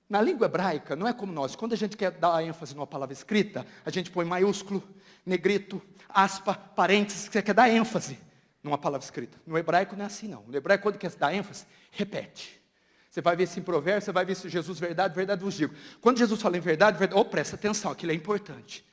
Na língua hebraica, não é como nós. Quando a gente quer dar ênfase numa palavra escrita, a gente põe maiúsculo, negrito, aspa, parênteses, que você quer dar ênfase numa palavra escrita. No hebraico não é assim não. No hebraico, quando quer dar ênfase, repete. Você vai ver isso em Provérbios, você vai ver isso em Jesus, verdade, verdade vos digo. Quando Jesus fala em verdade, verdade, presta atenção, aquilo é importante.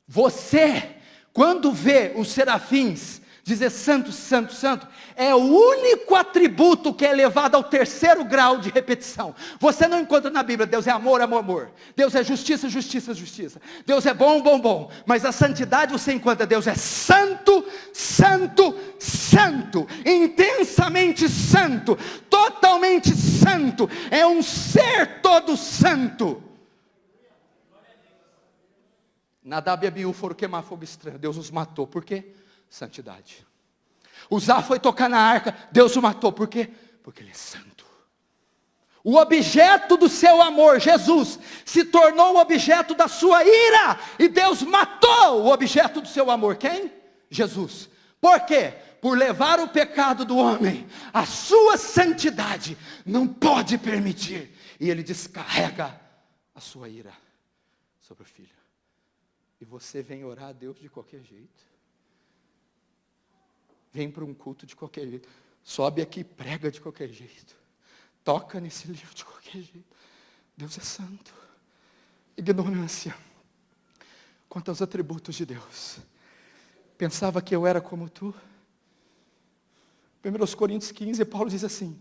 Você, quando vê os serafins dizer santo, santo, santo, é o único atributo que é elevado ao 3º grau de repetição. Você não encontra na Bíblia, Deus é amor, amor, amor. Deus é justiça, justiça, justiça. Deus é bom, bom, bom. Mas a santidade você encontra, Deus é santo, santo, santo. Intensamente santo, totalmente santo. É um ser todo santo. Nadab e Abiú foram queimar fogo estranho, Deus os matou, por quê? Santidade. Uzá foi tocar na arca, Deus o matou, por quê? Porque ele é santo. O objeto do seu amor, Jesus, se tornou o objeto da sua ira, e Deus matou o objeto do seu amor, quem? Jesus. Por quê? Por levar o pecado do homem, a sua santidade não pode permitir, e ele descarrega a sua ira sobre o filho. E você vem orar a Deus de qualquer jeito. Vem para um culto de qualquer jeito. Sobe aqui e prega de qualquer jeito. Toca nesse livro de qualquer jeito. Deus é santo. Ignorância quanto aos atributos de Deus. Pensava que eu era como tu. 1 Coríntios 15, Paulo diz assim: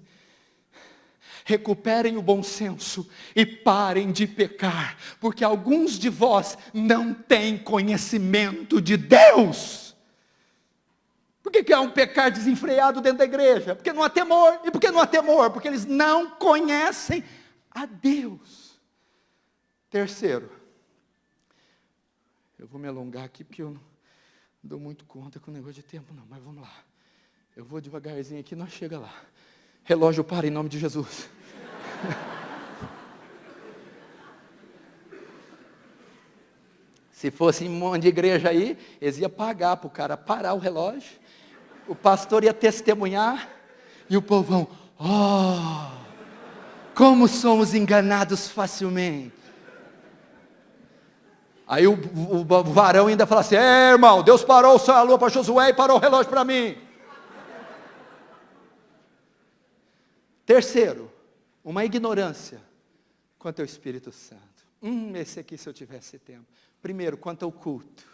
recuperem o bom senso e parem de pecar, porque alguns de vós não têm conhecimento de Deus. Por que há um pecar desenfreado dentro da igreja? Porque não há temor. E por que não há temor? Porque eles não conhecem a Deus. Terceiro, eu vou me alongar aqui porque eu não dou muito conta com o negócio de tempo não, mas vamos lá. Eu vou devagarzinho aqui, nós chega lá. Relógio para em nome de Jesus. Se fosse um monte de igreja aí, eles iam pagar para o cara parar o relógio. O pastor ia testemunhar. E o povão, como somos enganados facilmente. Aí o varão ainda fala assim: irmão, Deus parou a lua para Josué e parou o relógio para mim. Terceiro, uma ignorância quanto ao Espírito Santo. Esse aqui se eu tivesse tempo. Primeiro, quanto ao culto.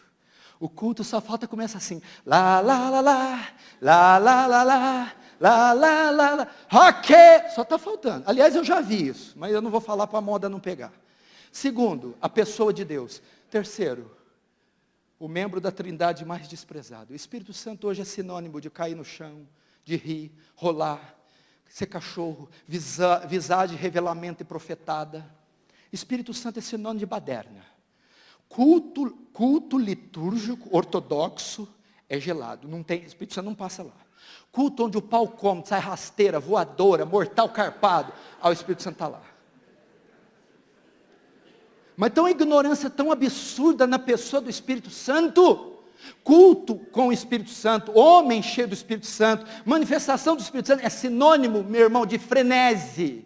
O culto só falta, começa assim. Lá, lá, lá, lá. Lá, lá, lá, lá. Lá, lá, lá, lá. Ok. Só está faltando. Aliás, eu já vi isso. Mas eu não vou falar para a moda não pegar. Segundo, a pessoa de Deus. Terceiro, o membro da trindade mais desprezado. O Espírito Santo hoje é sinônimo de cair no chão, de rir, rolar, ser cachorro, visagem, revelamento e profetada. Espírito Santo é sinônimo de baderna. Culto litúrgico, ortodoxo, é gelado. Não tem, Espírito Santo não passa lá. Culto onde o pau come, sai rasteira, voadora, mortal carpado. O Espírito Santo está lá. Mas tem uma ignorância tão absurda na pessoa do Espírito Santo. Culto com o Espírito Santo, homem cheio do Espírito Santo, manifestação do Espírito Santo é sinônimo, meu irmão, de frenesi,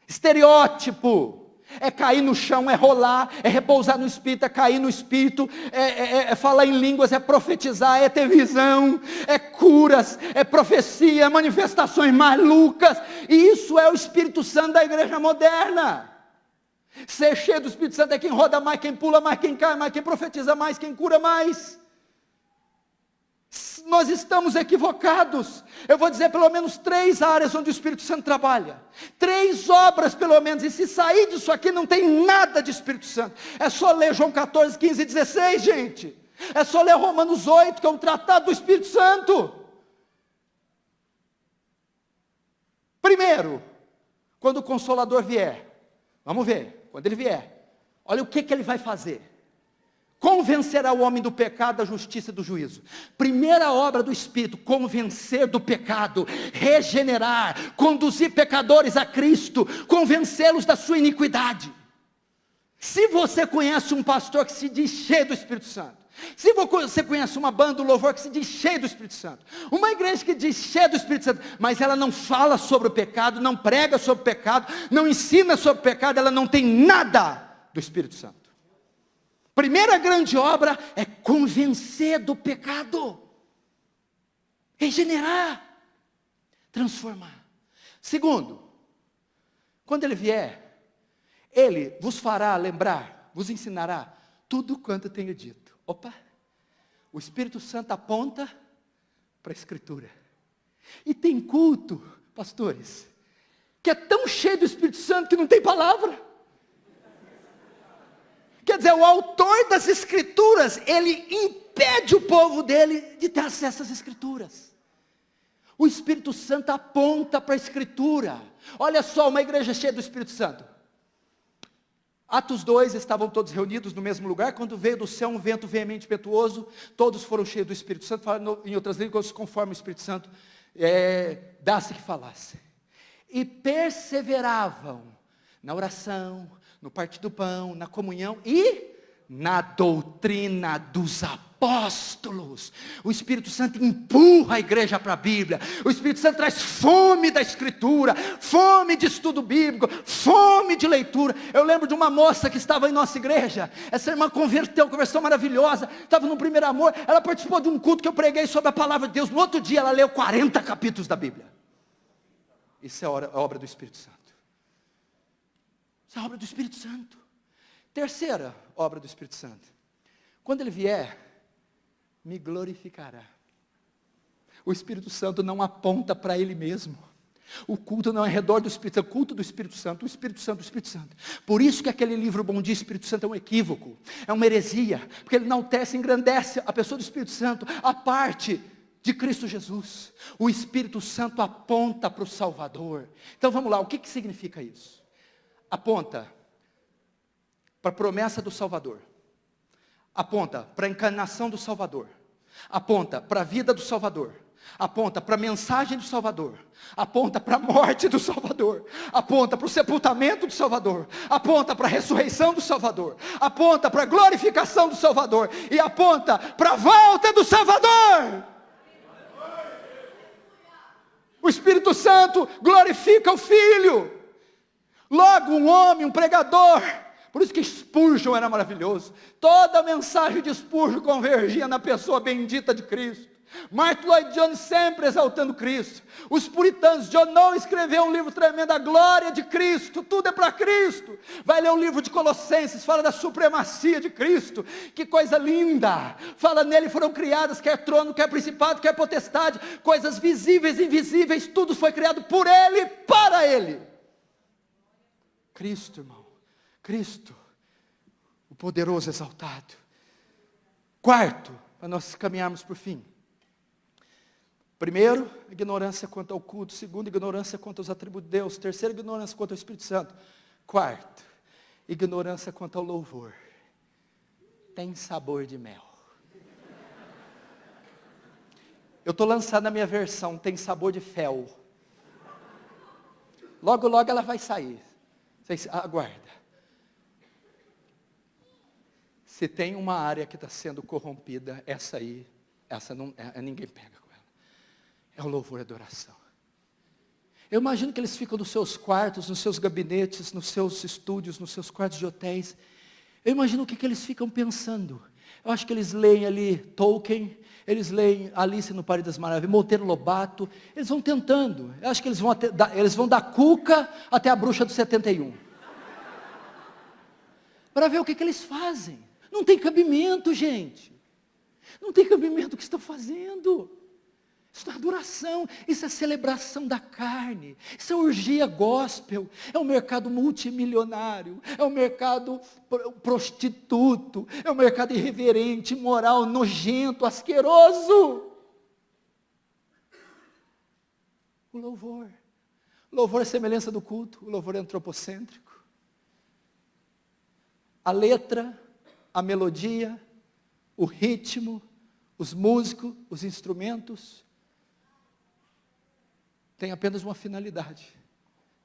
estereótipo. É cair no chão, é rolar, é repousar no Espírito, é cair no Espírito, é falar em línguas, é profetizar, é ter visão, é curas, é profecia, manifestações malucas. E isso é o Espírito Santo da igreja moderna. Ser cheio do Espírito Santo é quem roda mais, quem pula mais, quem cai mais, quem profetiza mais, quem cura mais. Nós estamos equivocados. Eu vou dizer pelo menos 3 áreas onde o Espírito Santo trabalha. 3 obras pelo menos. E se sair disso aqui não tem nada de Espírito Santo. É só ler João 14, 15 e 16, gente. É só ler Romanos 8, que é um tratado do Espírito Santo. Primeiro, quando o Consolador vier. Vamos ver. Quando ele vier, olha o que ele vai fazer. Convencerá o homem do pecado, da justiça e do juízo. Primeira obra do Espírito, convencer do pecado, regenerar, conduzir pecadores a Cristo, convencê-los da sua iniquidade. Se você conhece um pastor que se diz cheio do Espírito Santo, se você conhece uma banda do louvor que se diz cheio do Espírito Santo, uma igreja que diz cheia do Espírito Santo, mas ela não fala sobre o pecado, não prega sobre o pecado, não ensina sobre o pecado, ela não tem nada do Espírito Santo. Primeira grande obra é convencer do pecado, regenerar, transformar. Segundo, quando ele vier, ele vos fará lembrar, vos ensinará tudo quanto tenho dito. Opa, o Espírito Santo aponta para a Escritura. E tem culto, pastores, que é tão cheio do Espírito Santo que não tem palavra. Quer dizer, o autor das Escrituras, ele impede o povo dele de ter acesso às Escrituras. O Espírito Santo aponta para a Escritura. Olha só, uma igreja cheia do Espírito Santo. Atos 2, estavam todos reunidos no mesmo lugar, quando veio do céu um vento veemente impetuoso, todos foram cheios do Espírito Santo, falando em outras línguas, conforme o Espírito Santo dá-se que falasse. E perseveravam na oração, no partir do pão, na comunhão e na doutrina dos apóstolos. O Espírito Santo empurra a igreja para a Bíblia. O Espírito Santo traz fome da Escritura, fome de estudo bíblico, fome de leitura. Eu lembro de uma moça que estava em nossa igreja. Essa irmã conversão maravilhosa, estava no primeiro amor. Ela participou de um culto que eu preguei sobre a palavra de Deus. No outro dia ela leu 40 capítulos da Bíblia. Isso é a obra do Espírito Santo. Isso é a obra do Espírito Santo. Terceira obra do Espírito Santo. Quando ele vier, me glorificará. O Espírito Santo não aponta para ele mesmo. O culto não é ao redor do Espírito Santo, o culto do Espírito Santo, o Espírito Santo, o Espírito Santo. Por isso que aquele livro Bom Dia Espírito Santo é um equívoco, é uma heresia, porque ele enaltece, engrandece a pessoa do Espírito Santo, a parte de Cristo Jesus. O Espírito Santo aponta para o Salvador. Então vamos lá, o que significa isso? Aponta para a promessa do Salvador, aponta para a encarnação do Salvador, aponta para a vida do Salvador, aponta para a mensagem do Salvador, aponta para a morte do Salvador, aponta para o sepultamento do Salvador, aponta para a ressurreição do Salvador, aponta para a glorificação do Salvador e aponta para a volta do Salvador. O Espírito Santo glorifica o Filho. Logo um homem, um pregador. Por isso que Spurgeon era maravilhoso. Toda a mensagem de Spurgeon convergia na pessoa bendita de Cristo. Martin Lloyd Jones sempre exaltando Cristo. Os puritanos, John Knox escreveu um livro tremendo, a glória de Cristo, tudo é para Cristo. Vai ler o livro de Colossenses, fala da supremacia de Cristo, que coisa linda. Fala nele foram criadas, quer trono, quer principado, quer potestade, coisas visíveis e invisíveis, tudo foi criado por Ele, para Ele. Cristo, irmão, Cristo, o poderoso exaltado. Quarto, para nós caminharmos para o fim. Primeiro, ignorância quanto ao culto. Segundo, ignorância quanto aos atributos de Deus. Terceiro, ignorância quanto ao Espírito Santo. Quarto, ignorância quanto ao louvor. Tem sabor de mel. Eu estou lançando a minha versão, tem sabor de fel. Logo, logo ela vai sair. Vocês aguarda. Se tem uma área que está sendo corrompida, essa aí, essa não, ninguém pega. É o louvor e a adoração. Eu imagino que eles ficam nos seus quartos, nos seus gabinetes, nos seus estúdios, nos seus quartos de hotéis. Eu imagino o que eles ficam pensando. Eu acho que eles leem ali Tolkien, eles leem Alice no País das Maravilhas, Monteiro Lobato. Eles vão tentando. Eu acho que eles vão da Cuca até a Bruxa do 71. Para ver o que eles fazem. Não tem cabimento, gente. Não tem cabimento o que estão fazendo. Isso é adoração, isso é celebração da carne, isso é orgia gospel, é um mercado multimilionário, é um mercado prostituto, é um mercado irreverente, imoral, nojento, asqueroso. O louvor é semelhança do culto, o louvor é antropocêntrico. A letra, a melodia, o ritmo, os músicos, os instrumentos, tem apenas uma finalidade: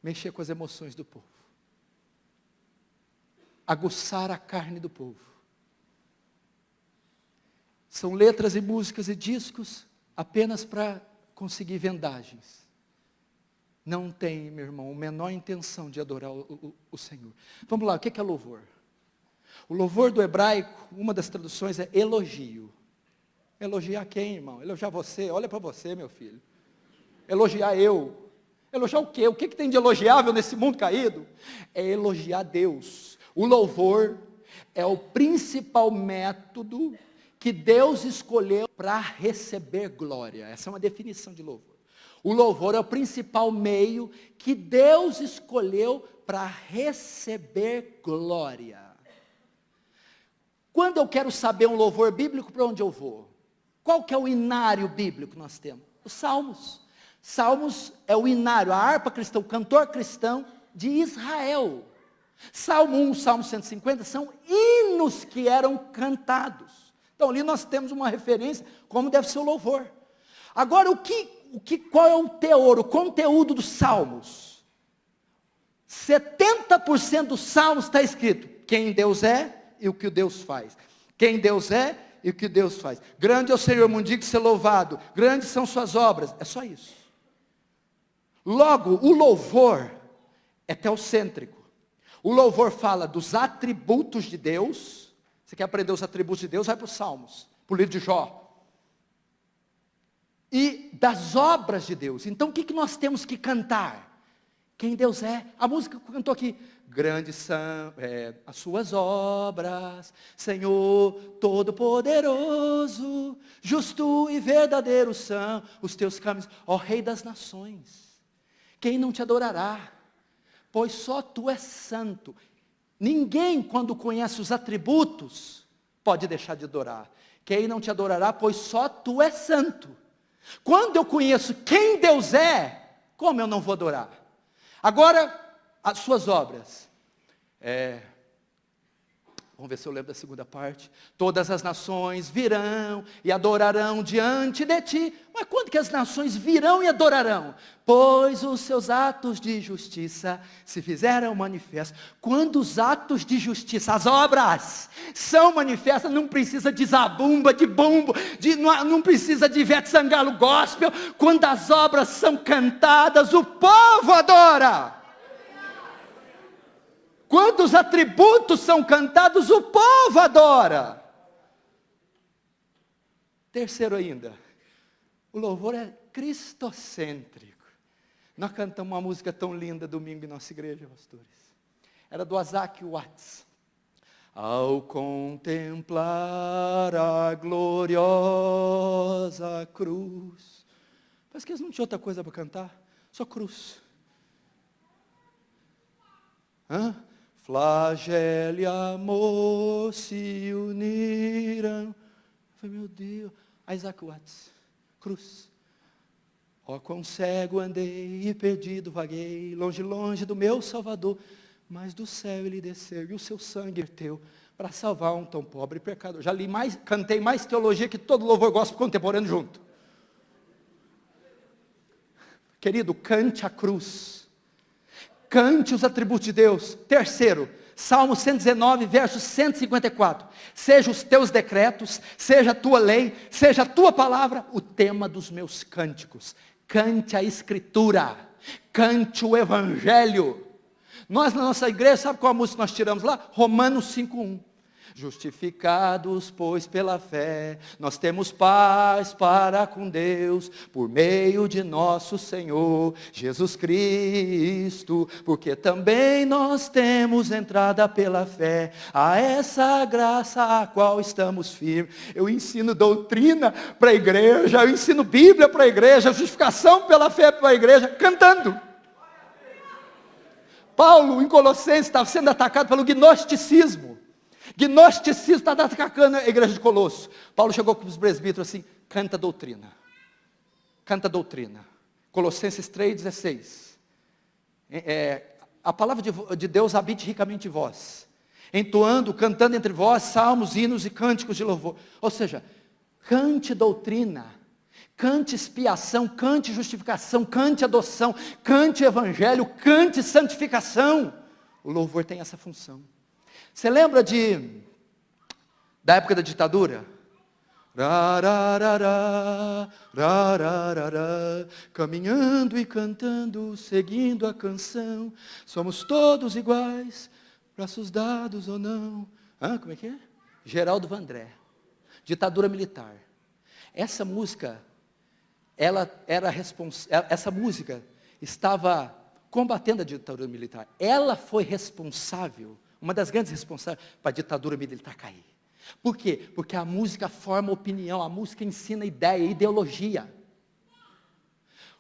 mexer com as emoções do povo, aguçar a carne do povo. São letras e músicas e discos apenas para conseguir vendagens. Não tem, meu irmão, a menor intenção de adorar o Senhor. Vamos lá, o que é louvor? O louvor do hebraico, uma das traduções é elogio. Elogiar quem, irmão? Elogiar você? Olha para você, meu filho. Elogiar eu. Elogiar o quê? O que tem de elogiável nesse mundo caído? É elogiar Deus. O louvor é o principal método que Deus escolheu para receber glória. Essa é uma definição de louvor. O louvor é o principal meio que Deus escolheu para receber glória. Quando eu quero saber um louvor bíblico, para onde eu vou? Qual que é o inário bíblico que nós temos? Os Salmos. Salmos é o inário, a harpa cristã, o cantor cristão de Israel. Salmo 1, Salmo 150 são hinos que eram cantados. Então ali nós temos uma referência como deve ser o louvor. Agora qual é o teor, o conteúdo dos salmos? 70% dos salmos está escrito quem Deus é e o que Deus faz. Quem Deus é e o que Deus faz. Grande é o Senhor, mundico ser louvado. Grandes são suas obras. É só isso. Logo, o louvor é teocêntrico. O louvor fala dos atributos de Deus. Você quer aprender os atributos de Deus? Vai para os Salmos, para o livro de Jó. E das obras de Deus. Então o que nós temos que cantar? Quem Deus é. A música que cantou aqui. Grandes são as suas obras, Senhor Todo-Poderoso, justo e verdadeiro são os teus caminhos, ó Rei das nações. Quem não te adorará? Pois só tu és santo. Ninguém, quando conhece os atributos, pode deixar de adorar. Quem não te adorará? Pois só tu és santo. Quando eu conheço quem Deus é, como eu não vou adorar? Agora, as suas obras. Vamos ver se eu lembro da segunda parte. Todas as nações virão e adorarão diante de ti. Mas quando que as nações virão e adorarão? Pois os seus atos de justiça se fizeram manifestos. Quando os atos de justiça, as obras, são manifestas, não precisa de zabumba, de bumbo, não precisa de Ivete Sangalo gospel. Quando as obras são cantadas, o povo adora. Quando os atributos são cantados, o povo adora. Terceiro ainda, O louvor é cristocêntrico. Nós cantamos uma música tão linda domingo em nossa igreja, pastores. Era do Isaac Watts. Ao contemplar a gloriosa cruz. Parece que eles não tinham outra coisa para cantar, só cruz. Flagelo e amor se uniram. Eu falei, meu Deus. Isaac Watts, cruz. Ó, quão cego andei e perdido vaguei, longe, longe do meu Salvador. Mas do céu ele desceu e o seu sangue verteu para salvar um tão pobre pecador. Já li mais, cantei mais teologia que todo louvor gospel contemporâneo junto. Querido, cante a cruz. Cante os atributos de Deus. Terceiro, Salmo 119, verso 154. Seja os teus decretos, seja a tua lei, seja a tua palavra, o tema dos meus cânticos. Cante a Escritura. Cante o Evangelho. Nós na nossa igreja, sabe qual a música nós tiramos lá? Romanos 5:1. Justificados, pois, pela fé, nós temos paz para com Deus, por meio de nosso Senhor Jesus Cristo, porque também nós temos entrada pela fé, a essa graça a qual estamos firmes. Eu ensino doutrina para a igreja, eu ensino Bíblia para a igreja, justificação pela fé para a igreja, cantando. Paulo, em Colossenses, estava sendo atacado pelo gnosticismo. Gnosticismo está atacando a igreja de Colosso. Paulo chegou com os presbíteros assim, canta doutrina. Canta doutrina. Colossenses 3,16. A palavra de Deus habite ricamente em vós. Entoando, cantando entre vós, salmos, hinos e cânticos de louvor. Ou seja, cante doutrina. Cante expiação, cante justificação, cante adoção, cante evangelho, cante santificação. O louvor tem essa função. Você lembra da época da ditadura? Caminhando e cantando, seguindo a canção, somos todos iguais, braços dados ou não. Como é que é? Geraldo Vandré, ditadura militar. Essa música, essa música estava combatendo a ditadura militar. Ela foi responsável, uma das grandes responsáveis para a ditadura militar cair. Por quê? Porque a música forma opinião, a música ensina ideia, ideologia.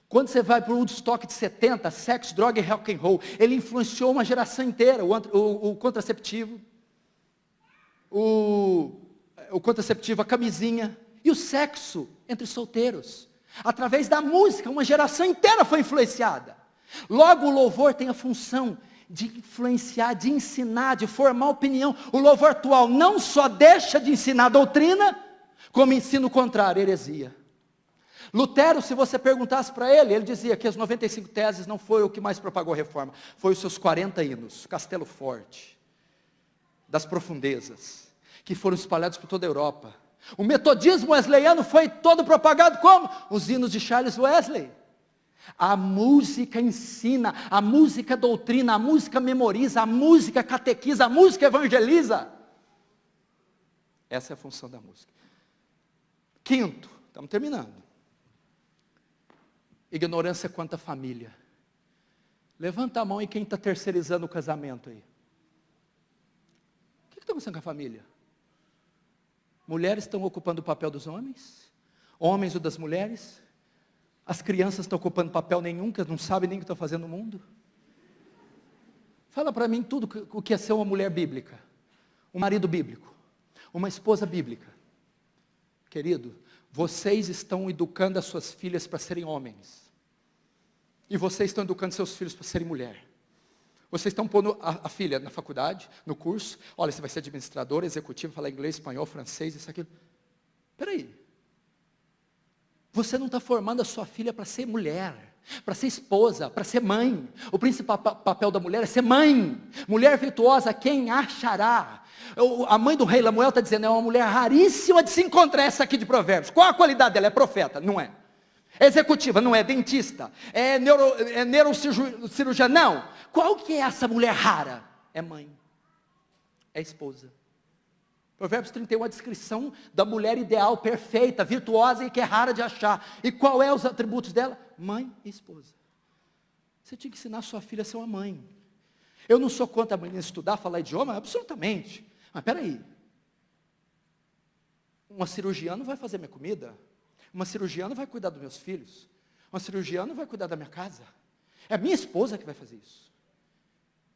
Quando você vai para o Woodstock de 70, sexo, droga e rock and roll, ele influenciou uma geração inteira, o contraceptivo, a camisinha e o sexo entre solteiros. Através da música, uma geração inteira foi influenciada. Logo, o louvor tem a função de influenciar, de ensinar, de formar opinião. O louvor atual não só deixa de ensinar doutrina, como ensina o contrário, heresia. Lutero, se você perguntasse para ele, ele dizia que as 95 teses não foi o que mais propagou a reforma, foi os seus 40 hinos, Castelo Forte, das profundezas, que foram espalhados por toda a Europa. O metodismo wesleyano foi todo propagado como? Os hinos de Charles Wesley. A música ensina, a música doutrina, a música memoriza, a música catequiza, a música evangeliza. Essa é a função da música. Quinto, estamos terminando. Ignorância quanto à família. Levanta a mão e quem está terceirizando o casamento aí. O que está acontecendo com a família? Mulheres estão ocupando o papel dos homens, homens o das mulheres. As crianças estão ocupando papel nenhum, que não sabem nem o que estão fazendo no mundo. Fala para mim tudo o que é ser uma mulher bíblica, um marido bíblico, uma esposa bíblica. Querido, vocês estão educando as suas filhas para serem homens. E vocês estão educando seus filhos para serem mulher. Vocês estão pondo a filha na faculdade, no curso. Olha, você vai ser administrador, executivo, falar inglês, espanhol, francês, isso, aquilo. Espera aí. Você não está formando a sua filha para ser mulher, para ser esposa, para ser mãe. O principal papel da mulher é ser mãe. Mulher virtuosa, quem achará? A mãe do rei Lemuel está dizendo, é uma mulher raríssima de se encontrar, essa aqui de Provérbios. Qual a qualidade dela? É profeta? Não é. É executiva? Não é. Dentista? É neurocirurgiã? Não. Qual que é essa mulher rara? É mãe. É esposa. Provérbios 31 é a descrição da mulher ideal, perfeita, virtuosa e que é rara de achar. E qual é os atributos dela? Mãe e esposa. Você tinha que ensinar sua filha a ser uma mãe. Eu não sou contra a menina estudar, falar idioma, absolutamente. Mas peraí. Uma cirurgiã não vai fazer minha comida. Uma cirurgiã não vai cuidar dos meus filhos. Uma cirurgiã não vai cuidar da minha casa. É a minha esposa que vai fazer isso.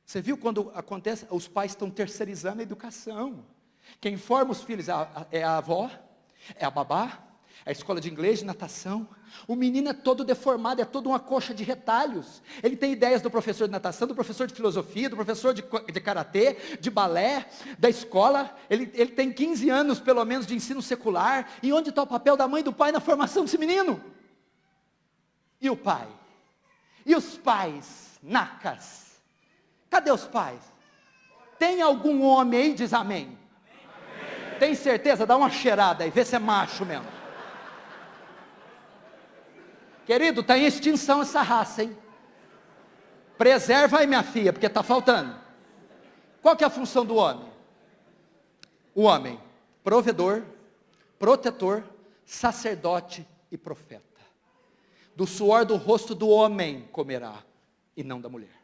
Você viu quando acontece, os pais estão terceirizando a educação. Quem forma os filhos é a avó, é a babá, é a escola de inglês, de natação. O menino é todo deformado, é toda uma coxa de retalhos. Ele tem ideias do professor de natação, do professor de filosofia, do professor de karatê, de balé, da escola. Ele tem 15 anos, pelo menos, de ensino secular. E onde está o papel da mãe e do pai na formação desse menino? E o pai? E os pais, nacas? Cadê os pais? Tem algum homem aí? Diz amém. Amém. Tem certeza? Dá uma cheirada aí, vê se é macho mesmo. Querido, está em extinção essa raça, hein? Preserva aí, minha filha, porque está faltando. Qual que é a função do homem? O homem, provedor, protetor, sacerdote e profeta. Do suor do rosto do homem comerá, e não da mulher.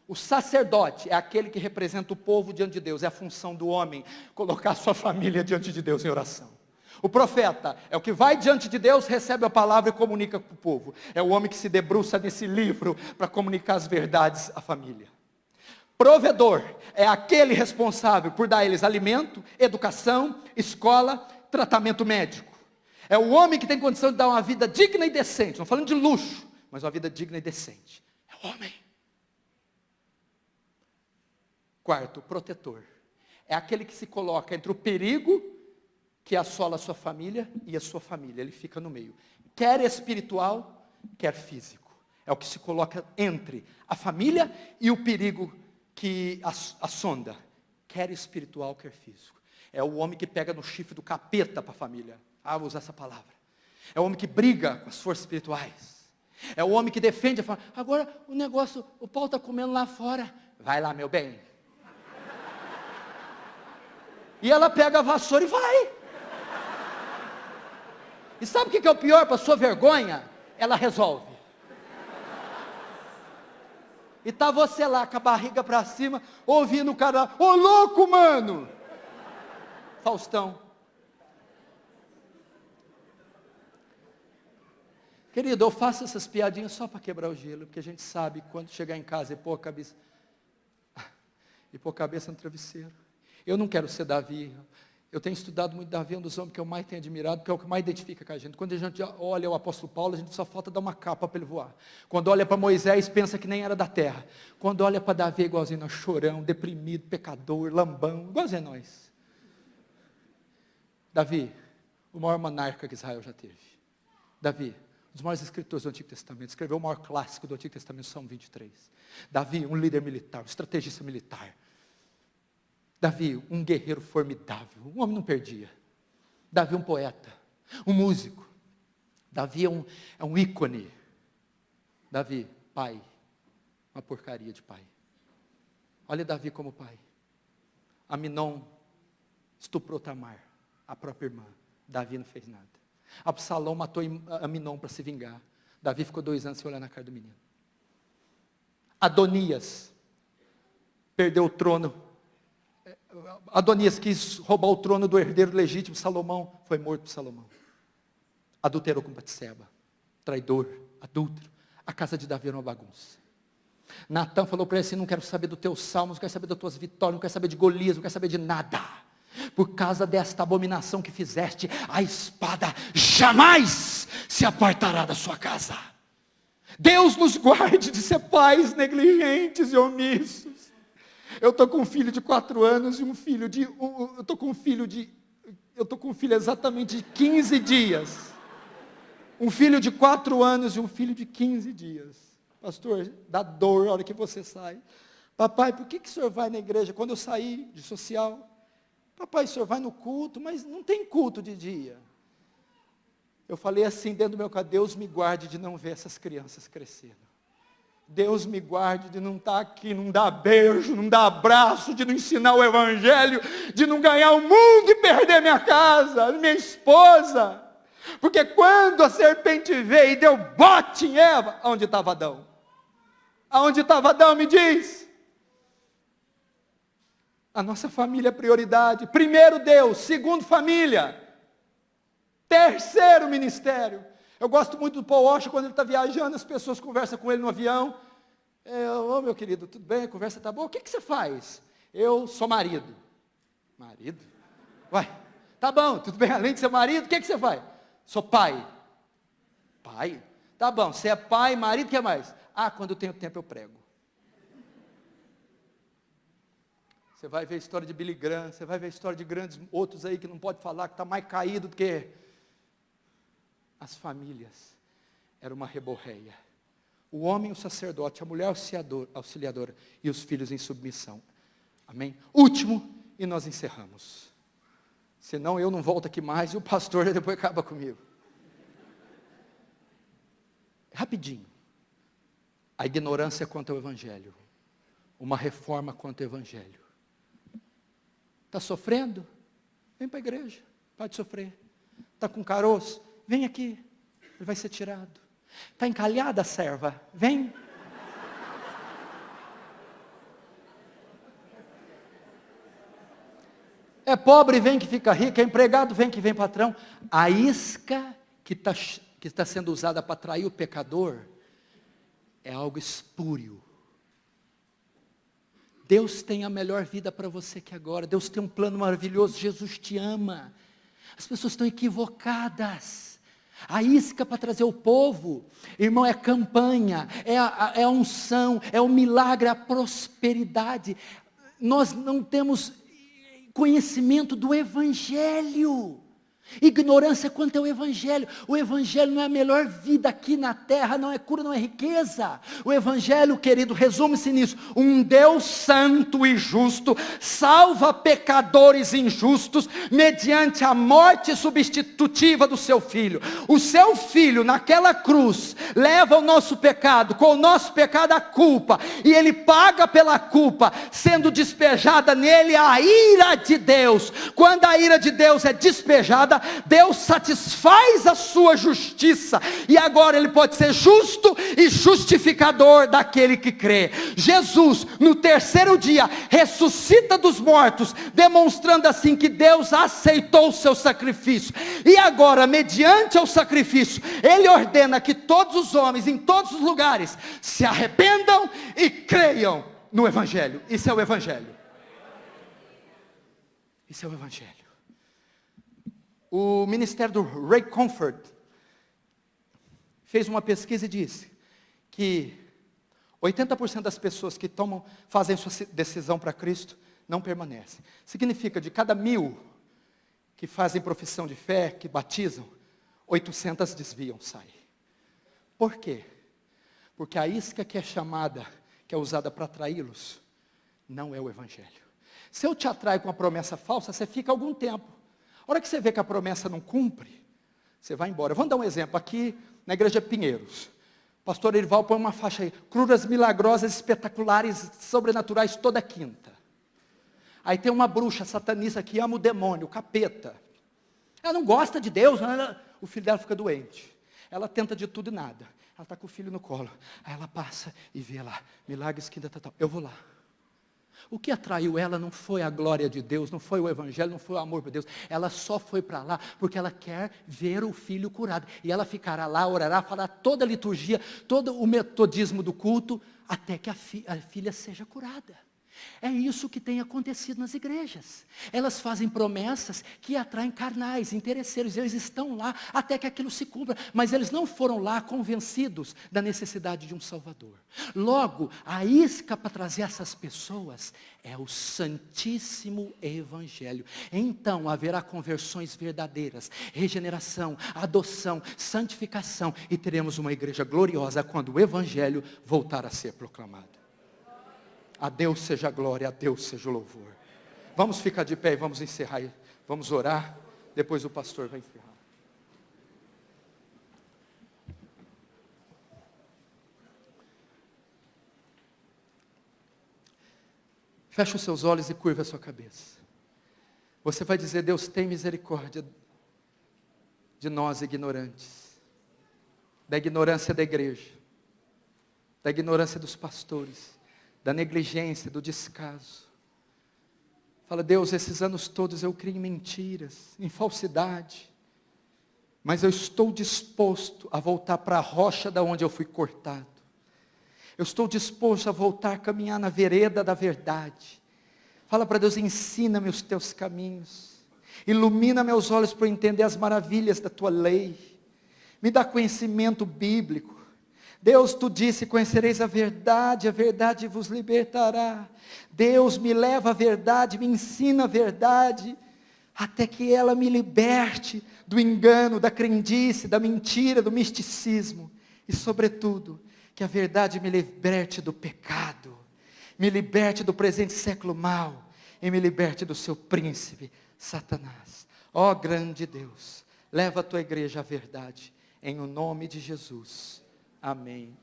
O sacerdote é aquele que representa o povo diante de Deus, é a função do homem, colocar sua família diante de Deus em oração. O profeta é o que vai diante de Deus, recebe a palavra e comunica com o povo. É o homem que se debruça nesse livro para comunicar as verdades à família. Provedor é aquele responsável por dar a eles alimento, educação, escola, tratamento médico. É o homem que tem condição de dar uma vida digna e decente, não falando de luxo, mas uma vida digna e decente. É o homem. Quarto, protetor. É aquele que se coloca entre o perigo que assola a sua família e a sua família. Ele fica no meio. Quer espiritual, quer físico. É o que se coloca entre a família e o perigo que assonda. Quer espiritual, quer físico. É o homem que pega no chifre do capeta para a família. Vou usar essa palavra. É o homem que briga com as forças espirituais. É o homem que defende a família. Agora o negócio, o pau está comendo lá fora. Vai lá, meu bem. E ela pega a vassoura e vai. E sabe o que é o pior para a sua vergonha? Ela resolve. E está você lá com a barriga para cima, ouvindo o cara, ô louco, mano! Faustão. Querido, eu faço essas piadinhas só para quebrar o gelo, porque a gente sabe quando chegar em casa e pôr a cabeça no travesseiro. Eu não quero ser Davi. Eu tenho estudado muito Davi, é um dos homens que eu mais tenho admirado, porque é o que mais identifica com a gente. Quando a gente olha o apóstolo Paulo, a gente só falta dar uma capa para ele voar. Quando olha para Moisés, pensa que nem era da terra. Quando olha para Davi, igualzinho nós, chorão, deprimido, pecador, lambão, igualzinho a nós. Davi, o maior monarca que Israel já teve. Davi, um dos maiores escritores do Antigo Testamento, escreveu o maior clássico do Antigo Testamento, Salmo 23. Davi, um líder militar, um estrategista militar. Davi, um guerreiro formidável, um homem não perdia. Davi, um poeta, um músico. Davi é um ícone. Davi, pai, uma porcaria de pai. Olha Davi como pai. Aminon estuprou Tamar, a própria irmã. Davi não fez nada. Absalão matou Aminon para se vingar. Davi ficou 2 anos sem olhar na cara do menino. Adonias perdeu o trono. Adonias quis roubar o trono do herdeiro legítimo, Salomão, foi morto por Salomão. Adulterou com Batseba, traidor, adúltero. A casa de Davi era uma bagunça. Natã falou para ele assim, não quero saber dos teus salmos, não quero saber das tuas vitórias, não quero saber de Golias, não quero saber de nada. Por causa desta abominação que fizeste, a espada jamais se apartará da sua casa. Deus nos guarde de ser pais negligentes e omissos. Eu estou com um filho de 4 anos e eu estou com um filho exatamente de 15 dias. Um filho de 4 anos e um filho de 15 dias. Pastor, dá dor a hora que você sai. Papai, por que o senhor vai na igreja? Quando eu saí de social, papai, o senhor vai no culto, mas não tem culto de dia. Eu falei assim dentro do meu coração, Deus me guarde de não ver essas crianças crescendo. Deus me guarde de não estar aqui, não dar beijo, não dar abraço, de não ensinar o evangelho, de não ganhar o mundo e perder minha casa, minha esposa. Porque quando a serpente veio e deu bote em Eva, onde estava Adão? Aonde estava Adão, me diz? A nossa família é prioridade. Primeiro Deus, segundo família, terceiro ministério. Eu gosto muito do Paul Washer, quando ele está viajando, as pessoas conversam com ele no avião. Ô meu querido, tudo bem? A conversa está boa? O que você faz? Eu sou marido. Marido? Uai, tá bom, tudo bem, além de ser marido, o que você faz? Sou pai. Pai? Tá bom, você é pai, marido, o que mais? Quando eu tenho tempo eu prego. Você vai ver a história de Billy Graham, você vai ver a história de grandes outros aí que não pode falar, que está mais caído do que as famílias. Era uma reborreia. O homem, o sacerdote, a mulher auxiliadora e os filhos em submissão. Amém? Último, e nós encerramos. Senão eu não volto aqui mais e o pastor depois acaba comigo. Rapidinho. A ignorância quanto ao evangelho. Uma reforma quanto ao evangelho. Está sofrendo? Vem para a igreja. Pode sofrer. Está com caroço? Vem aqui. Ele vai ser tirado. Está encalhada a serva? Vem. É pobre, vem que fica rico. É empregado, vem que vem patrão. A isca que está sendo usada para atrair o pecador é algo espúrio. Deus tem a melhor vida para você que agora. Deus tem um plano maravilhoso. Jesus te ama. As pessoas estão equivocadas. A isca para trazer o povo, irmão, é campanha, é a unção, é o milagre, a prosperidade. Nós não temos conhecimento do evangelho. Ignorância quanto ao evangelho. O evangelho não é a melhor vida aqui na terra, não é cura, não é riqueza. O evangelho, querido, resume-se nisso: um Deus santo e justo salva pecadores injustos mediante a morte substitutiva do seu filho. O seu filho naquela cruz leva o nosso pecado, com o nosso pecado a culpa, e ele paga pela culpa, sendo despejada nele a ira de Deus. Quando a ira de Deus é despejada, Deus satisfaz a sua justiça, e agora Ele pode ser justo e justificador daquele que crê. Jesus, no terceiro dia, ressuscita dos mortos, demonstrando assim que Deus aceitou o seu sacrifício, e agora, mediante o sacrifício, Ele ordena que todos os homens, em todos os lugares, se arrependam e creiam no Evangelho. Isso é o Evangelho. Isso é o Evangelho. O ministério do Ray Comfort fez uma pesquisa e disse que 80% das pessoas que fazem sua decisão para Cristo não permanecem. Significa, de cada 1000 que fazem profissão de fé, que batizam, 800 desviam, saem. Por quê? Porque a isca que é chamada, que é usada para atraí-los, não é o Evangelho. Se eu te atraio com uma promessa falsa, você fica algum tempo. A hora que você vê que a promessa não cumpre, você vai embora. Vamos dar um exemplo aqui na igreja Pinheiros. O pastor Erival põe uma faixa aí: curas milagrosas, espetaculares, sobrenaturais, toda quinta. Aí tem uma bruxa satanista que ama o demônio, o capeta. Ela não gosta de Deus, o filho dela fica doente. Ela tenta de tudo e nada. Ela está com o filho no colo. Aí ela passa e vê lá, milagres, quinta, tal. Eu vou lá. O que atraiu ela não foi a glória de Deus, não foi o evangelho, não foi o amor por Deus. Ela só foi para lá porque ela quer ver o filho curado. E ela ficará lá, orará, fará toda a liturgia, todo o metodismo do culto, até que a filha seja curada. É isso que tem acontecido nas igrejas. Elas fazem promessas que atraem carnais, interesseiros. Eles estão lá até que aquilo se cumpra. Mas eles não foram lá convencidos da necessidade de um Salvador. Logo, a isca para trazer essas pessoas é o Santíssimo Evangelho. Então haverá conversões verdadeiras, regeneração, adoção, santificação. E teremos uma igreja gloriosa quando o Evangelho voltar a ser proclamado. A Deus seja a glória, a Deus seja o louvor. Vamos ficar de pé e vamos encerrar. Vamos orar, depois o pastor vai encerrar. Feche os seus olhos e curva a sua cabeça. Você vai dizer: Deus, tem misericórdia de nós ignorantes, da ignorância da igreja, da ignorância dos pastores, da negligência, do descaso. Fala: Deus, esses anos todos eu criei em mentiras, em falsidade, mas eu estou disposto a voltar para a rocha da onde eu fui cortado. Eu estou disposto a voltar a caminhar na vereda da verdade. Fala para Deus: ensina-me os teus caminhos, ilumina meus olhos para eu entender as maravilhas da tua lei, me dá conhecimento bíblico. Deus, tu disse: conhecereis a verdade vos libertará. Deus, me leva à verdade, me ensina a verdade, até que ela me liberte do engano, da crendice, da mentira, do misticismo, e sobretudo, que a verdade me liberte do pecado, me liberte do presente século mau, e me liberte do seu príncipe, Satanás. Ó grande Deus, leva a tua igreja à verdade, em o nome de Jesus. Amém.